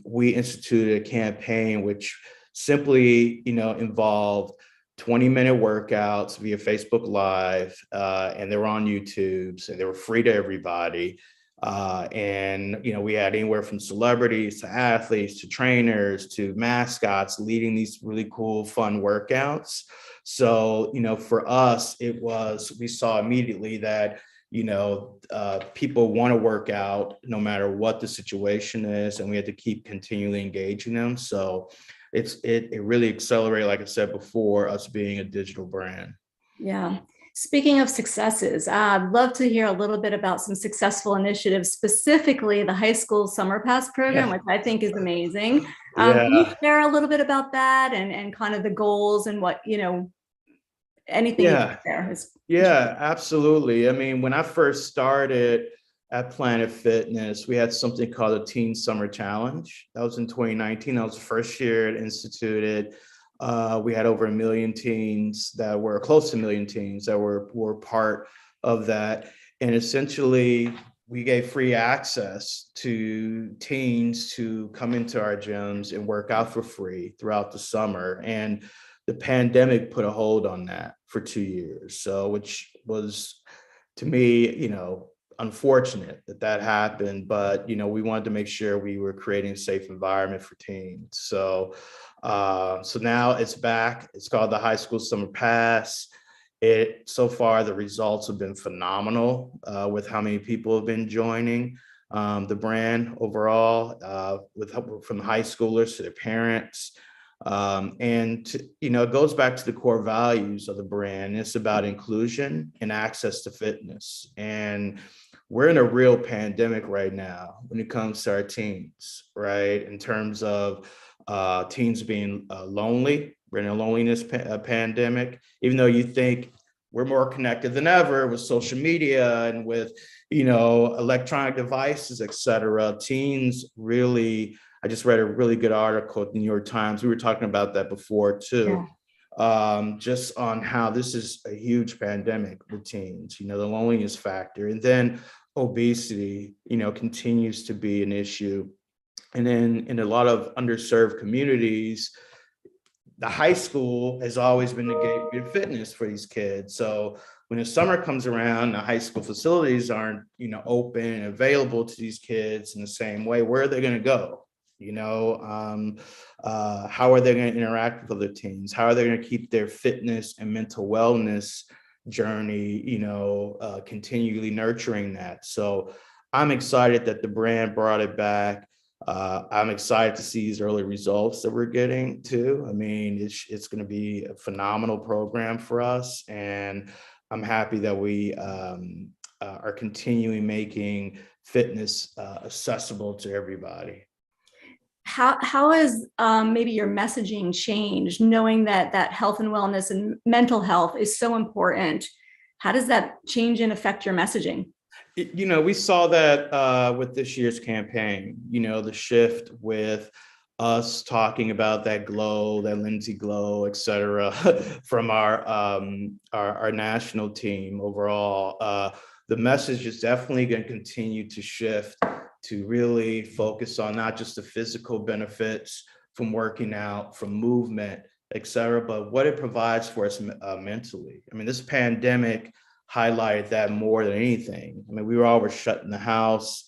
Speaker 4: we instituted a campaign which simply, involved 20-minute workouts via Facebook Live, and they were on YouTube, and they were free to everybody. And we had anywhere from celebrities to athletes to trainers to mascots leading these really cool, fun workouts. So, for us, we saw immediately that people want to work out no matter what the situation is, and we had to keep continually engaging them. So it really accelerated, like I said before, us being a digital brand.
Speaker 5: Yeah. Speaking of successes, I'd love to hear a little bit about some successful initiatives, specifically the high school summer pass program, which I think is amazing. Can you share a little bit about that and kind of the goals and what, anything you can share?
Speaker 4: Yeah, absolutely. I mean, when I first started at Planet Fitness, we had something called a Teen Summer Challenge. That was in 2019. That was the first year it instituted. We had over 1 million teens that were close to 1 million teens that were part of that. And essentially, we gave free access to teens to come into our gyms and work out for free throughout the summer. And the pandemic put a hold on that for 2 years. So, which was, to me, unfortunate that happened, but we wanted to make sure we were creating a safe environment for teens. So now it's back. It's called the High School Summer Pass. So far the results have been phenomenal with how many people have been joining the brand overall, from high schoolers to their parents. It goes back to the core values of the brand. It's about inclusion and access to fitness. And we're in a real pandemic right now when it comes to our teens, right? In terms of teens being lonely. We're in a loneliness pandemic, even though you think we're more connected than ever with social media and with, electronic devices, et cetera. Teens really, I just read a really good article at the New York Times. We were talking about that before too. Just on how this is a huge pandemic with teens, the loneliness factor. And then obesity, continues to be an issue. And then in a lot of underserved communities, the high school has always been the gateway to fitness for these kids. So when the summer comes around, the high school facilities aren't, open and available to these kids in the same way. Where are they going to go? How are they going to interact with other teens? How are they going to keep their fitness and mental wellness journey, continually nurturing that? So I'm excited that the brand brought it back. I'm excited to see these early results that we're getting too. I mean, it's going to be a phenomenal program for us, and I'm happy that we are continuing making fitness accessible to everybody.
Speaker 5: How has maybe your messaging changed, knowing that health and wellness and mental health is so important? How does that change and affect your messaging?
Speaker 4: We saw that with this year's campaign, the shift with us talking about that glow, that Lindsay glow, et cetera, from our national team overall. The message is definitely going to continue to shift to really focus on not just the physical benefits from working out, from movement, et cetera, but what it provides for us mentally. I mean, this pandemic highlighted that more than anything. I mean, we were all shut in the house,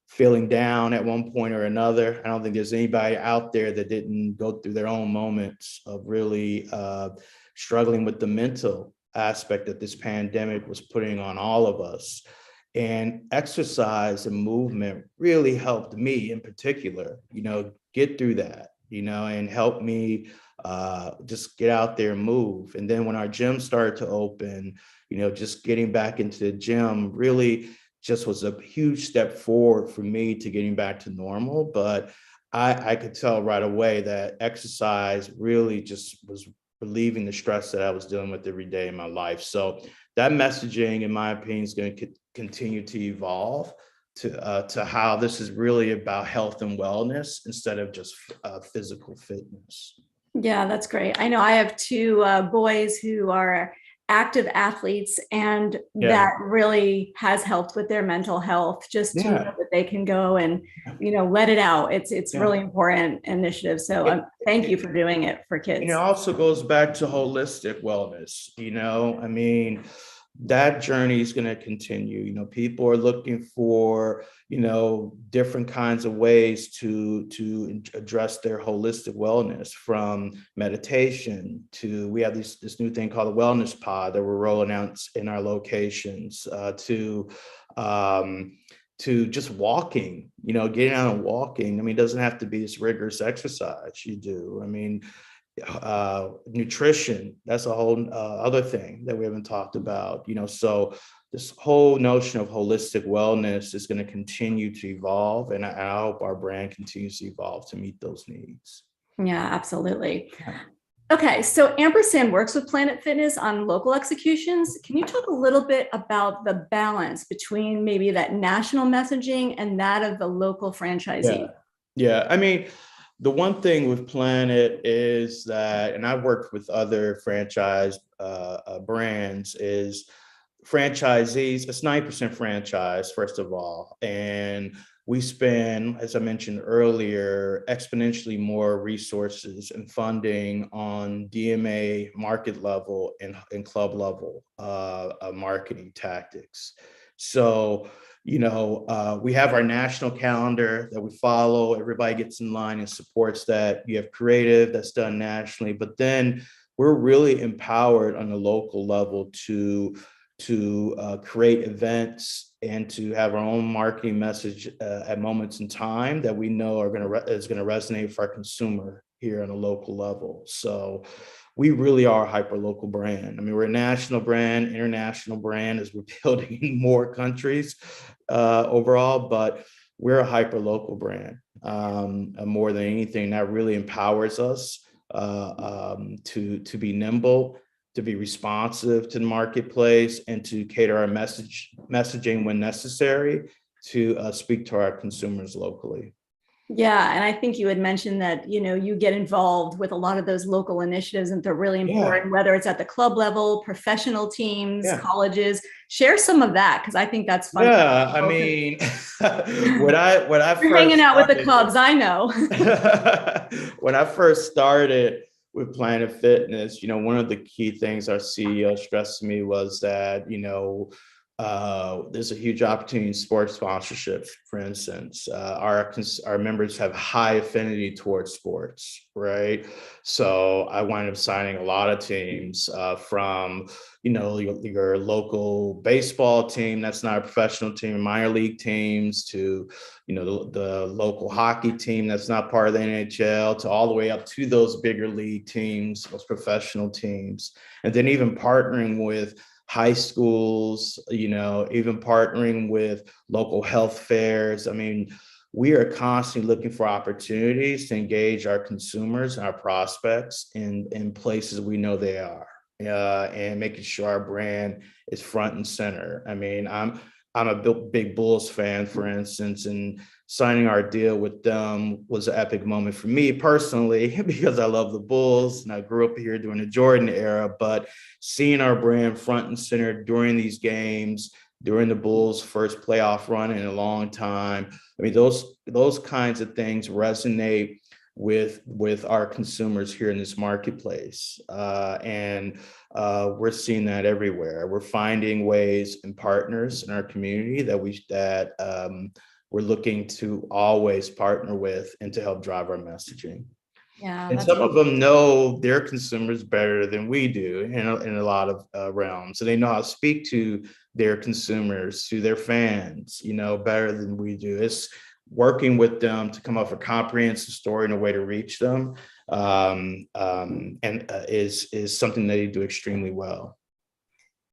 Speaker 4: feeling down at one point or another. I don't think there's anybody out there that didn't go through their own moments of really struggling with the mental aspect that this pandemic was putting on all of us. And exercise and movement really helped me in particular, get through that, and help me just get out there and move. And then when our gym started to open, just getting back into the gym really just was a huge step forward for me to getting back to normal. But I could tell right away that exercise really just was relieving the stress that I was dealing with every day in my life. So that messaging, in my opinion, is going to continue to evolve to how this is really about health and wellness instead of just physical fitness.
Speaker 5: Yeah, that's great. I know I have two boys who are active athletes, and that really has helped with their mental health, just to know that they can go and, let it out. It's really important initiative. So thank you for doing it for kids.
Speaker 4: It also goes back to holistic wellness. I mean, that journey is going to continue. People are looking for, different kinds of ways to address their holistic wellness, from meditation to, we have this new thing called the wellness pod that we're rolling out in our locations, to just walking, getting out and walking. I mean, it doesn't have to be this rigorous exercise you do. I mean, nutrition, that's a whole other thing that we haven't talked about. So this whole notion of holistic wellness is going to continue to evolve, and I hope our brand continues to evolve to meet those needs.
Speaker 5: Yeah, absolutely. Okay, so Ampersand works with Planet Fitness on local executions. Can you talk a little bit about the balance between maybe that national messaging and that of the local franchisee?
Speaker 4: Yeah. I mean, the one thing with Planet is that, and I've worked with other franchise brands, is franchisees, it's 90% franchise, first of all. And we spend, as I mentioned earlier, exponentially more resources and funding on DMA market level and club level marketing tactics. So, we have our national calendar that we follow. Everybody gets in line and supports that. You have creative that's done nationally, but then we're really empowered on the local level to create events and to have our own marketing message at moments in time that we know is going to resonate with our consumer here on a local level. So we really are a hyper local brand. I mean, we're a national brand, international brand as we're building in more countries overall, but we're a hyper local brand. More than anything, that really empowers us to be nimble, to be responsive to the marketplace, and to cater our messaging when necessary to speak to our consumers locally.
Speaker 5: Yeah, and I think you had mentioned that, you get involved with a lot of those local initiatives and they're really important, whether it's at the club level, professional teams, colleges. Share some of that, because I think that's fun.
Speaker 4: Yeah, I mean, when I
Speaker 5: You're
Speaker 4: first
Speaker 5: hanging out with the Cubs, I know.
Speaker 4: when I first started with Planet Fitness, one of the key things our CEO stressed to me was that, there's a huge opportunity in sports sponsorship. For instance, our members have high affinity towards sports, right? So I wound up signing a lot of teams from, your local baseball team that's not a professional team, minor league teams, to, the local hockey team that's not part of the NHL, to all the way up to those bigger league teams, those professional teams, and then even partnering with high schools, even partnering with local health fairs. I mean, we are constantly looking for opportunities to engage our consumers and our prospects in places we know they are, and making sure our brand is front and center. I mean, I'm a big Bulls fan, for instance, and signing our deal with them was an epic moment for me personally, because I love the Bulls and I grew up here during the Jordan era. But seeing our brand front and center during these games, during the Bulls' first playoff run in a long time, I mean, those kinds of things resonate with our consumers here in this marketplace, and we're seeing that everywhere. We're finding ways and partners in our community that we're looking to always partner with and to help drive our messaging.
Speaker 5: Yeah,
Speaker 4: and some of them know their consumers better than we do in a lot of realms. So they know how to speak to their consumers, to their fans, better than we do. It's working with them to come up with a comprehensive story and a way to reach them, is something they do extremely well.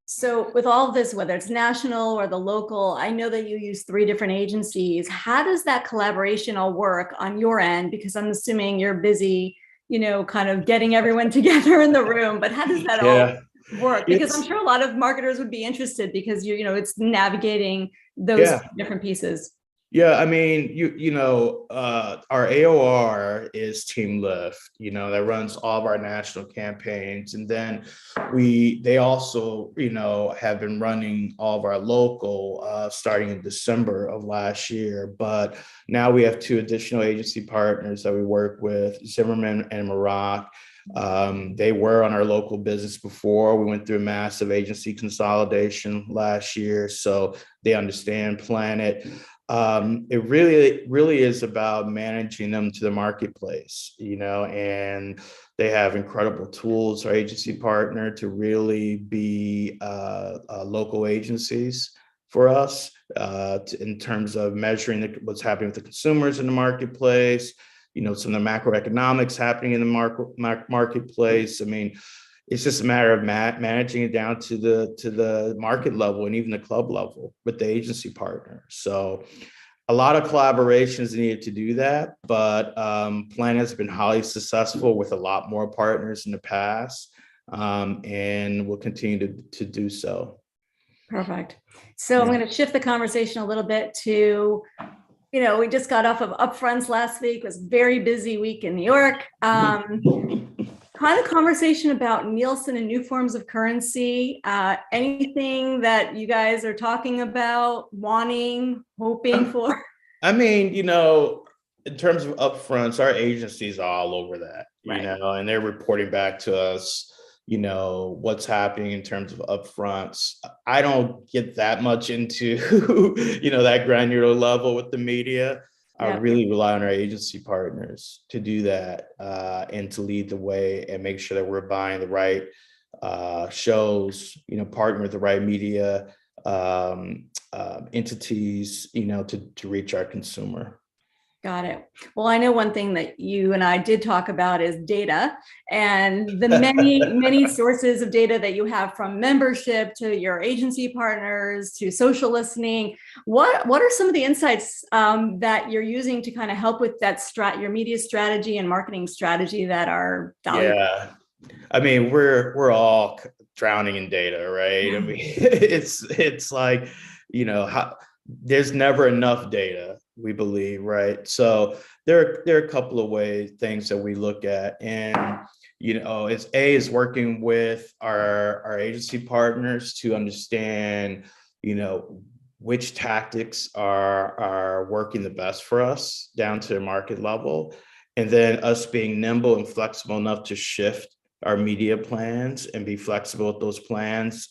Speaker 5: So with all of this, whether it's national or the local, I know that you use 3 different agencies. How does that collaboration all work on your end? Because I'm assuming you're busy, kind of getting everyone together in the room, but how does that all work? Because I'm sure a lot of marketers would be interested, because it's navigating those different pieces.
Speaker 4: Yeah, I mean, our AOR is Team Lift, that runs all of our national campaigns. And then they also, have been running all of our local starting in December of last year. But now we have 2 additional agency partners that we work with, Zimmerman and Maroc. They were on our local business before. We went through a massive agency consolidation last year, so they understand Planet. It really is about managing them to the marketplace, and they have incredible tools, our agency partner, to really be local agencies for us in terms of measuring what's happening with the consumers in the marketplace, some of the macroeconomics happening in the marketplace. I mean, it's just a matter of managing it down to the market level and even the club level with the agency partner. So a lot of collaborations needed to do that, but Planet has been highly successful with a lot more partners in the past, and will continue to do so.
Speaker 5: Perfect. So I'm going to shift the conversation a little bit to, we just got off of upfronts last week. It was a very busy week in New York. Kind of conversation about Nielsen and new forms of currency. Anything that you guys are talking about, wanting, hoping for?
Speaker 4: I mean, in terms of upfronts, our agencies are all over that, and they're reporting back to us, what's happening in terms of upfronts. I don't get that much into, that granular level with the media. I really rely on our agency partners to do that, and to lead the way and make sure that we're buying the right shows, partner with the right media entities, to reach our consumer.
Speaker 5: Got it. Well, I know one thing that you and I did talk about is data and the many, many sources of data that you have, from membership to your agency partners to social listening. What are some of the insights that you're using to kind of help with that your media strategy and marketing strategy that are valuable?
Speaker 4: Yeah. I mean, we're all drowning in data, right? I mean, it's like, there's never enough data, we believe, right? So there are a couple of things that we look at, and is working with our agency partners to understand, which tactics are working the best for us down to the market level, and then us being nimble and flexible enough to shift our media plans and be flexible with those plans.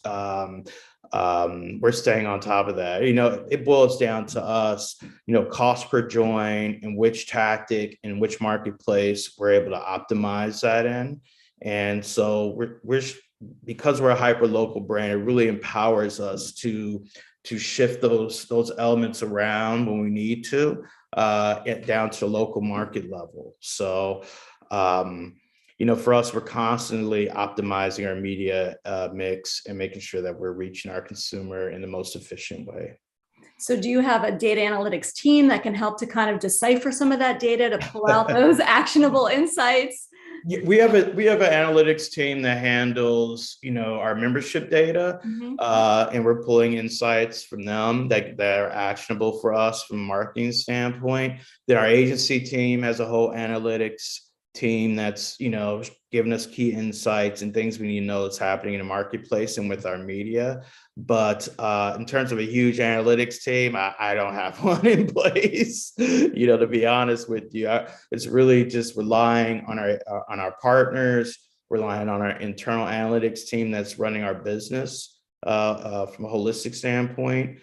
Speaker 4: We're staying on top of that. It boils down to us, cost per join and which tactic and which marketplace we're able to optimize that in. And so we're because we're a hyper local brand, it really empowers us to shift those elements around when we need to, down to the local market level. So for us, we're constantly optimizing our media mix and making sure that we're reaching our consumer in the most efficient way.
Speaker 5: So do you have a data analytics team that can help to kind of decipher some of that data to pull out those actionable insights?
Speaker 4: We have an analytics team that handles, our membership data, and we're pulling insights from them that are actionable for us from a marketing standpoint. Then our agency team has a whole analytics team that's giving us key insights and things we need to know that's happening in the marketplace and with our media. But in terms of a huge analytics team, I don't have one in place. To be honest with you, it's really just relying on our partners, relying on our internal analytics team that's running our business from a holistic standpoint,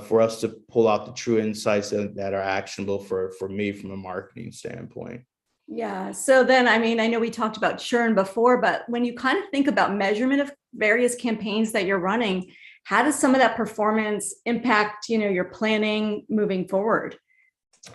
Speaker 4: for us to pull out the true insights that are actionable for me from a marketing standpoint.
Speaker 5: Yeah. So then, I mean, I know we talked about churn before, but when you kind of think about measurement of various campaigns that you're running, how does some of that performance impact, your planning moving forward?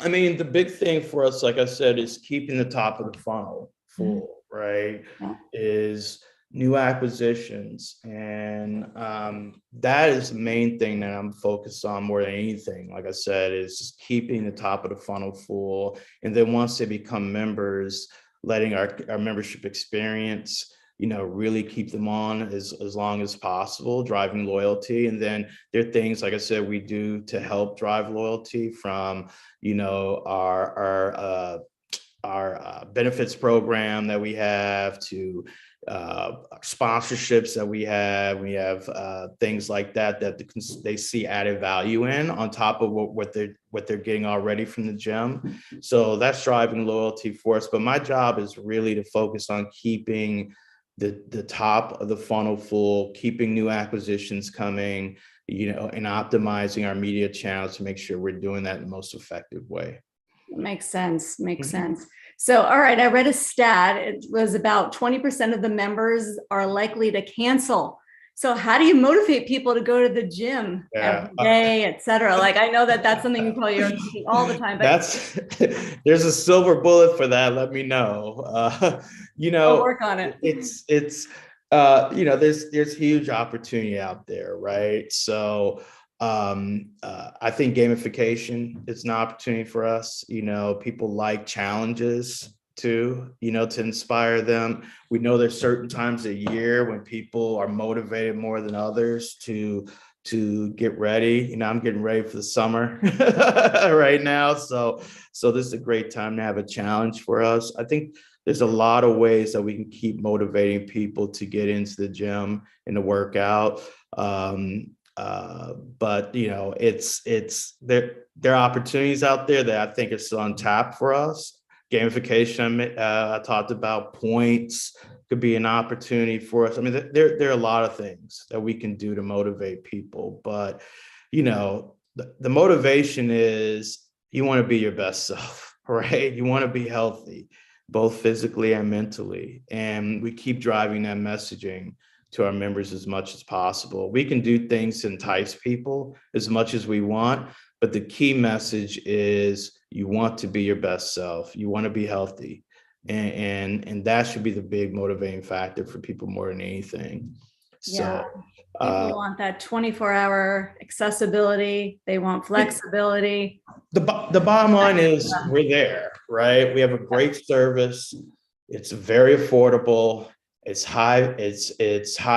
Speaker 4: I mean, the big thing for us, like I said, is keeping the top of the funnel full, right?
Speaker 5: Yeah.
Speaker 4: Is new acquisitions. And that is the main thing that I'm focused on more than anything. Like I said, is just keeping the top of the funnel full. And then once they become members, letting our membership experience, really keep them on as long as possible, driving loyalty. And then there are things, like I said, we do to help drive loyalty, from, our benefits program that we have, to sponsorships that we have things like that they see added value in on top of what they're getting already from the gym. So that's driving loyalty for us. But my job is really to focus on keeping the top of the funnel full, keeping new acquisitions coming, and optimizing our media channels to make sure we're doing that in the most effective way.
Speaker 5: Makes sense. Makes sense. So, all right, I read a stat. It was about 20% of the members are likely to cancel. So how do you motivate people to go to the gym every day, et cetera? Like, I know that's something you probably are thinking all the time. But
Speaker 4: there's a silver bullet for that. Let me know.
Speaker 5: I'll work on it.
Speaker 4: It's there's huge opportunity out there, right? So I think gamification is an opportunity for us. People like challenges too, to inspire them. We know there's certain times a year when people are motivated more than others to get ready. I'm getting ready for the summer right now. So this is a great time to have a challenge for us. I think there's a lot of ways that we can keep motivating people to get into the gym and to work out. But it's there are opportunities out there that I think are still untapped for us. Gamification, I talked about, points could be an opportunity for us. I mean, there are a lot of things that we can do to motivate people, but the motivation is you want to be your best self, right? You want to be healthy, both physically and mentally, and we keep driving that messaging to our members as much as possible. We can do things to entice people as much as we want, but the key message is You want to be your best self. You want to be healthy. And that should be the big motivating factor for people more than anything.
Speaker 5: Yeah.
Speaker 4: So
Speaker 5: People want that 24-hour accessibility. They want flexibility.
Speaker 4: the bottom line is we're there, right? We have a great service. It's very affordable. It's high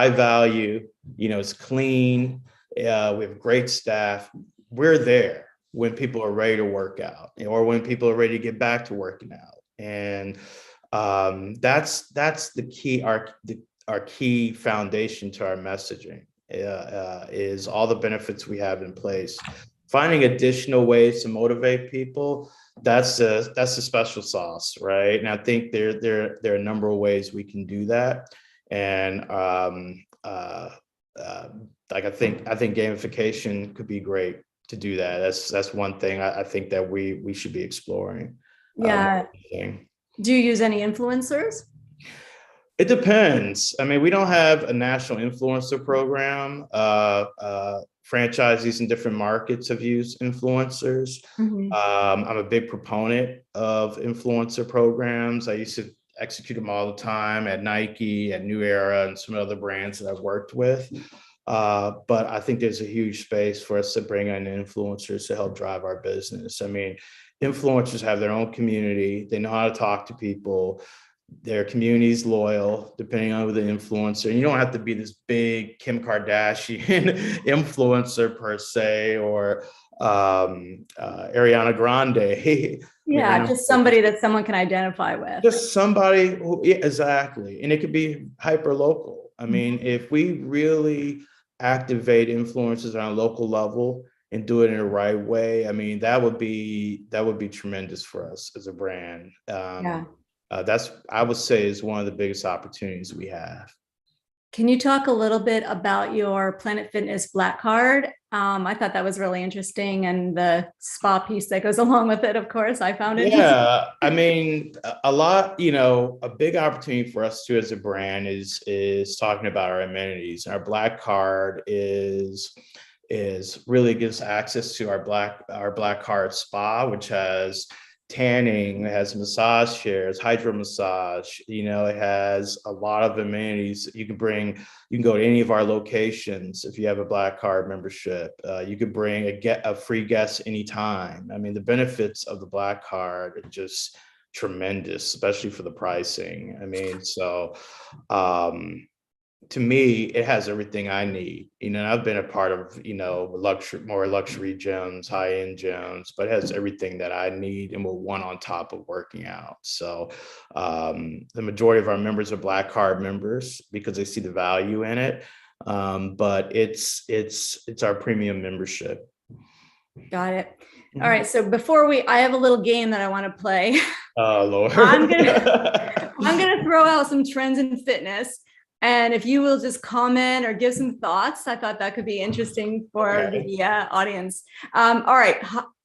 Speaker 4: value. It's clean. We have great staff. We're there when people are ready to work out, or when people are ready to get back to working out. And that's the key. Our key foundation to our messaging is all the benefits we have in place. Finding additional ways to motivate people, that's the special sauce, right? And I think there are a number of ways we can do that. And like I think gamification could be great to do that. That's one thing I think that we should be exploring.
Speaker 5: Yeah. Do you use any influencers?
Speaker 4: It depends. I mean, we don't have a national influencer program. Franchisees in different markets have used influencers.
Speaker 5: Mm-hmm.
Speaker 4: I'm a big proponent of influencer programs. I used to execute them all the time at Nike, at New Era, and some other brands that I've worked with. But I think there's a huge space for us to bring in influencers to help drive our business. I mean, influencers have their own community. They know how to talk to people. Their community's loyal, depending on who the influencer. And you don't have to be this big Kim Kardashian influencer per se, or Ariana Grande.
Speaker 5: Yeah, just somebody that someone can identify with.
Speaker 4: Just somebody who, yeah, exactly. And it could be hyper local. I mean, if we really activate influencers on a local level and do it in the right way, I mean, that would be tremendous for us as a brand.
Speaker 5: Yeah.
Speaker 4: That's, I would say, is one of the biggest opportunities we have.
Speaker 5: Can you talk a little bit about your Planet Fitness Black Card? I thought that was really interesting, and the spa piece that goes along with it, of course, I found it.
Speaker 4: Yeah, I mean, a lot, a big opportunity for us too as a brand is talking about our amenities. Our Black Card is really gives access to our Black Card spa, which has tanning, it has massage chairs, hydro massage, it has a lot of amenities. You can go to any of our locations if you have a Black Card membership. You could bring a free guest anytime. I mean, the benefits of the Black Card are just tremendous, especially for the pricing. I mean, so to me, it has everything I need. I've been a part of, more luxury gyms, high-end gyms, but it has everything that I need and will want on top of working out. So the majority of our members are Black Card members because they see the value in it. But it's our premium membership.
Speaker 5: Got it. All right. So I have a little game that I want to play.
Speaker 4: Oh, Lord.
Speaker 5: I'm gonna throw out some trends in fitness. And if you will just comment or give some thoughts, I thought that could be interesting for the audience. All right.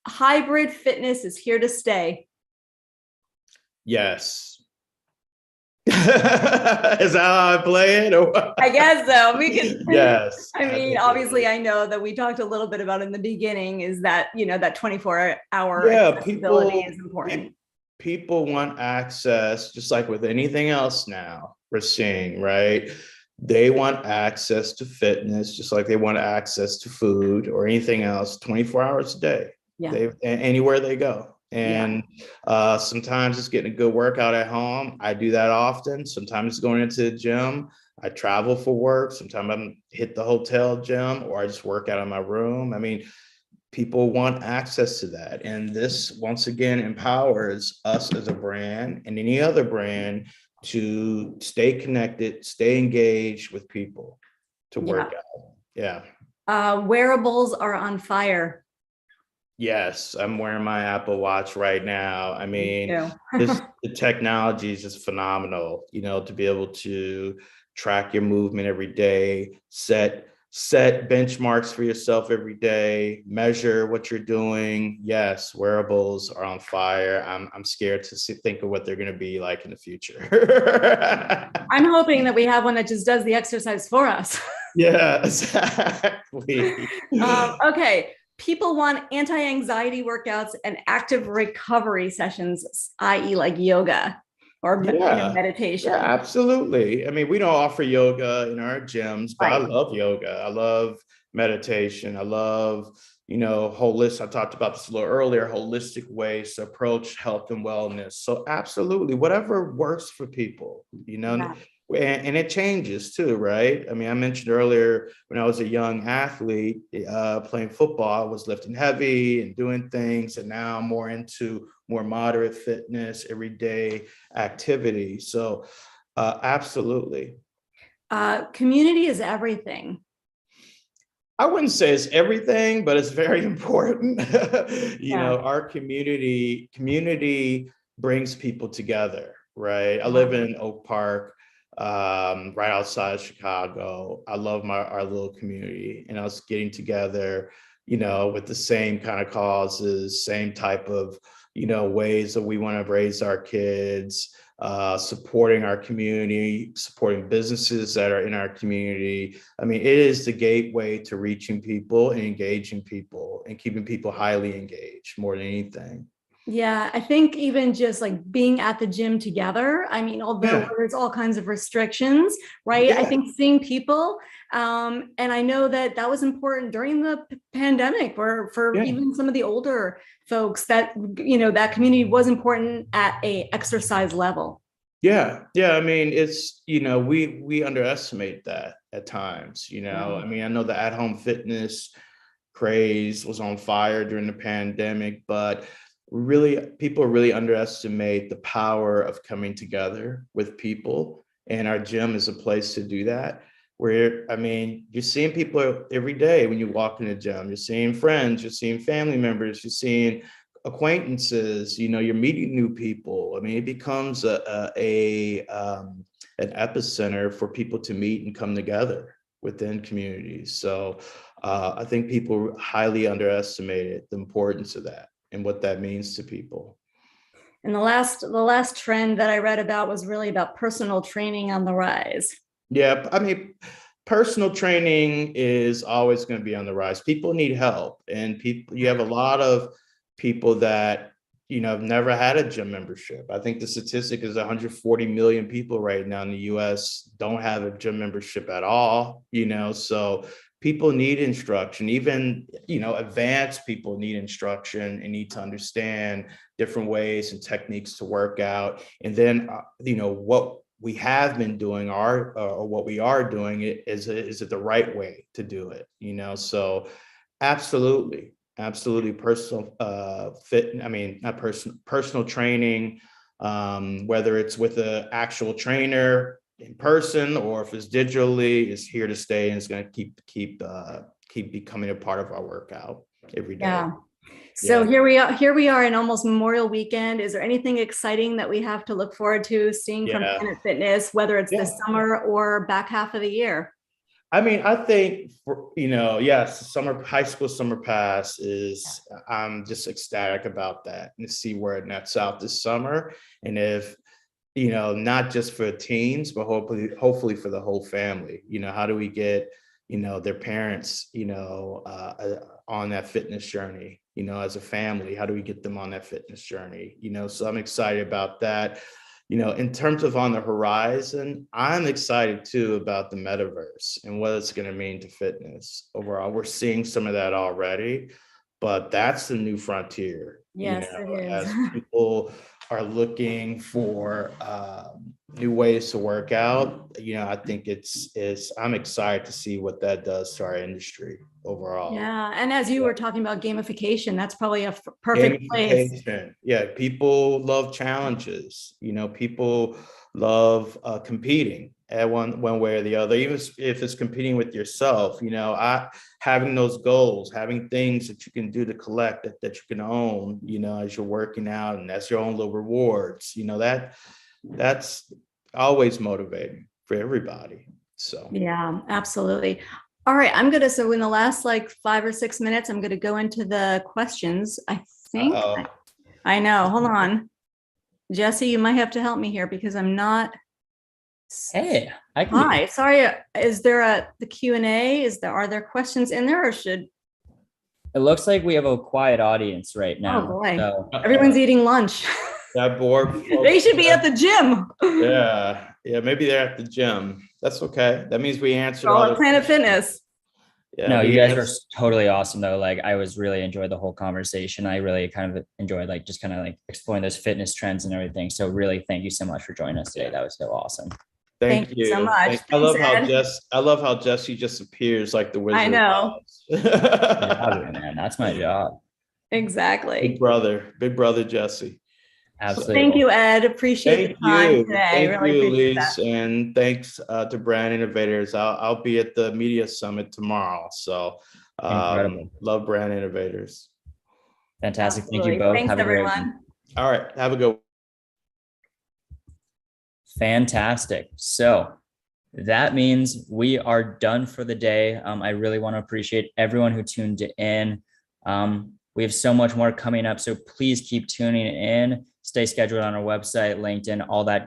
Speaker 5: Hybrid fitness is here to stay.
Speaker 4: Yes. Is that how I play it? Or what?
Speaker 5: I guess so. We can.
Speaker 4: Yes.
Speaker 5: I mean, obviously, I know that we talked a little bit about in the beginning is that, that 24-hour accessibility is important.
Speaker 4: People want access, just like with anything else now we're seeing, right? They want access to fitness, just like they want access to food or anything else 24 hours a day.
Speaker 5: Yeah.
Speaker 4: Anywhere they go. And sometimes it's getting a good workout at home. I do that often. Sometimes it's going into the gym. I travel for work. Sometimes I'm hit the hotel gym, or I just work out in my room. I mean, people want access to that. And this, once again, empowers us as a brand and any other brand to stay connected, stay engaged with people to work out. Yeah.
Speaker 5: Wearables are on fire.
Speaker 4: Yes, I'm wearing my Apple Watch right now. I mean, the technology is just phenomenal, to be able to track your movement every day, set benchmarks for yourself every day, measure what you're doing. Yes, wearables are on fire. I'm scared to think of what they're going to be like in the future.
Speaker 5: I'm hoping that we have one that just does the exercise for us.
Speaker 4: Yeah, exactly.
Speaker 5: Okay. people want anti-anxiety workouts and active recovery sessions, i.e. like yoga or meditation.
Speaker 4: Yeah, absolutely. I mean, we don't offer yoga in our gyms, but I
Speaker 5: Right.
Speaker 4: love yoga. I love meditation. I love, holistic. I talked about this a little earlier, holistic ways to approach health and wellness. So absolutely, whatever works for people,
Speaker 5: Yeah.
Speaker 4: and it changes too, right? I mean, I mentioned earlier when I was a young athlete playing football, I was lifting heavy and doing things, and now I'm more into more moderate fitness, everyday activity. So absolutely.
Speaker 5: Community is everything.
Speaker 4: I wouldn't say it's everything, but it's very important.
Speaker 5: Yeah.
Speaker 4: Our community brings people together, right? I
Speaker 5: Yeah.
Speaker 4: live in Oak Park, right outside Chicago. I love our little community, and us getting together, with the same kind of causes, same type of, ways that we want to raise our kids, supporting our community, supporting businesses that are in our community. I mean, it is the gateway to reaching people and engaging people and keeping people highly engaged more than anything.
Speaker 5: Yeah, I think even just like being at the gym together, I mean, although
Speaker 4: Yeah.
Speaker 5: there's all kinds of restrictions, right? I
Speaker 4: Yeah.
Speaker 5: think seeing people, and I know that that was important during the pandemic for
Speaker 4: Yeah.
Speaker 5: even some of the older folks that, that community was important at a exercise level.
Speaker 4: Yeah. Yeah. I mean, it's, we underestimate that at times,
Speaker 5: Yeah.
Speaker 4: I mean, I know the at-home fitness craze was on fire during the pandemic, but really people really underestimate the power of coming together with people. And our gym is a place to do that. Where, I mean, you're seeing people every day when you walk in the gym, you're seeing friends, you're seeing family members, you're seeing acquaintances, you're meeting new people. I mean, it becomes an epicenter for people to meet and come together within communities. So I think people highly underestimated the importance of that and what that means to people.
Speaker 5: And the last trend that I read about was really about personal training on the rise.
Speaker 4: Yeah, I mean, personal training is always going to be on the rise. People need help, and you have a lot of people that have never had a gym membership. I think the statistic is 140 million people right now in the US don't have a gym membership at all, so people need instruction. Even, advanced people need instruction and need to understand different ways and techniques to work out. And then, what we have been doing or what we are doing is it the right way to do it, so absolutely personal not personal training, whether it's with an actual trainer in person or if it's digitally, is here to stay, and it's going to keep becoming a part of our workout every day.
Speaker 5: Yeah. So here we are in almost Memorial Weekend. Is there anything exciting that we have to look forward to seeing from Planet Fitness, whether it's this summer or back half of the year?
Speaker 4: I mean, I think, yes, high school summer pass is, I'm just ecstatic about that, and to see where it nets out this summer. And if, not just for teens, but hopefully for the whole family, how do we get, their parents, on that fitness journey, as a family, how do we get them on that fitness journey? So I'm excited about that. In terms of on the horizon, I'm excited too about the metaverse and what it's going to mean to fitness overall. We're seeing some of that already, but that's the new frontier.
Speaker 5: Yes, it is.
Speaker 4: As people are looking for new ways to work out, I think I'm excited to see what that does to our industry overall.
Speaker 5: Yeah, and as you were talking about gamification, that's probably a perfect place.
Speaker 4: Yeah, people love challenges. People love competing at one way or the other, even if it's competing with yourself. Having those goals, having things that you can do to collect that you can own, as you're working out, and that's your own little rewards. That's always motivating for everybody. So
Speaker 5: yeah, absolutely. All right, so in the last like 5 or 6 minutes, I'm going to go into the questions. I think I know. Hold on, Jesse, you might have to help me here because I'm not.
Speaker 1: Hey, I can.
Speaker 5: Hi, sorry. Is there the Q&A? Are there questions in there, or should?
Speaker 1: It looks like we have a quiet audience right now.
Speaker 5: Oh boy.
Speaker 1: So,
Speaker 5: Everyone's eating lunch.
Speaker 4: That board.
Speaker 5: They should be at the gym.
Speaker 4: Yeah. Yeah. Maybe they're at the gym. That's okay. That means we answered
Speaker 5: All
Speaker 4: all
Speaker 5: at
Speaker 4: the
Speaker 5: Planet
Speaker 4: questions.
Speaker 5: Fitness.
Speaker 4: Yeah,
Speaker 1: no,
Speaker 4: we
Speaker 1: you guys were
Speaker 4: answered-
Speaker 1: totally awesome though. Like I was really enjoyed the whole conversation. I really kind of enjoyed like just kind of like exploring those fitness trends and everything. So really thank you so much for joining us today. That was so awesome.
Speaker 5: Thank you so much.
Speaker 4: I love
Speaker 5: Thanks,
Speaker 4: how I love how Jesse just appears like the Wizard.
Speaker 5: I know.
Speaker 1: Good job, man. That's my job.
Speaker 5: Exactly.
Speaker 4: Big brother Jesse.
Speaker 1: Absolutely.
Speaker 5: Thank you, Ed. Appreciate
Speaker 4: Thank
Speaker 5: the time
Speaker 4: you.
Speaker 5: today.
Speaker 4: Thank
Speaker 5: Really
Speaker 4: you,
Speaker 5: appreciate
Speaker 4: Elise,
Speaker 5: that.
Speaker 4: and thanks to Brand Innovators. I'll be at the Media Summit tomorrow. So
Speaker 1: Incredible.
Speaker 4: love Brand Innovators.
Speaker 1: Fantastic. Thank
Speaker 5: Absolutely.
Speaker 1: you both.
Speaker 5: Thanks,
Speaker 1: Have a great one.
Speaker 5: everyone.
Speaker 4: All right. Have a good one.
Speaker 1: Fantastic. So that means we are done for the day. I really want to appreciate everyone who tuned in. We have so much more coming up, so please keep tuning in. Stay scheduled on our website, LinkedIn, all that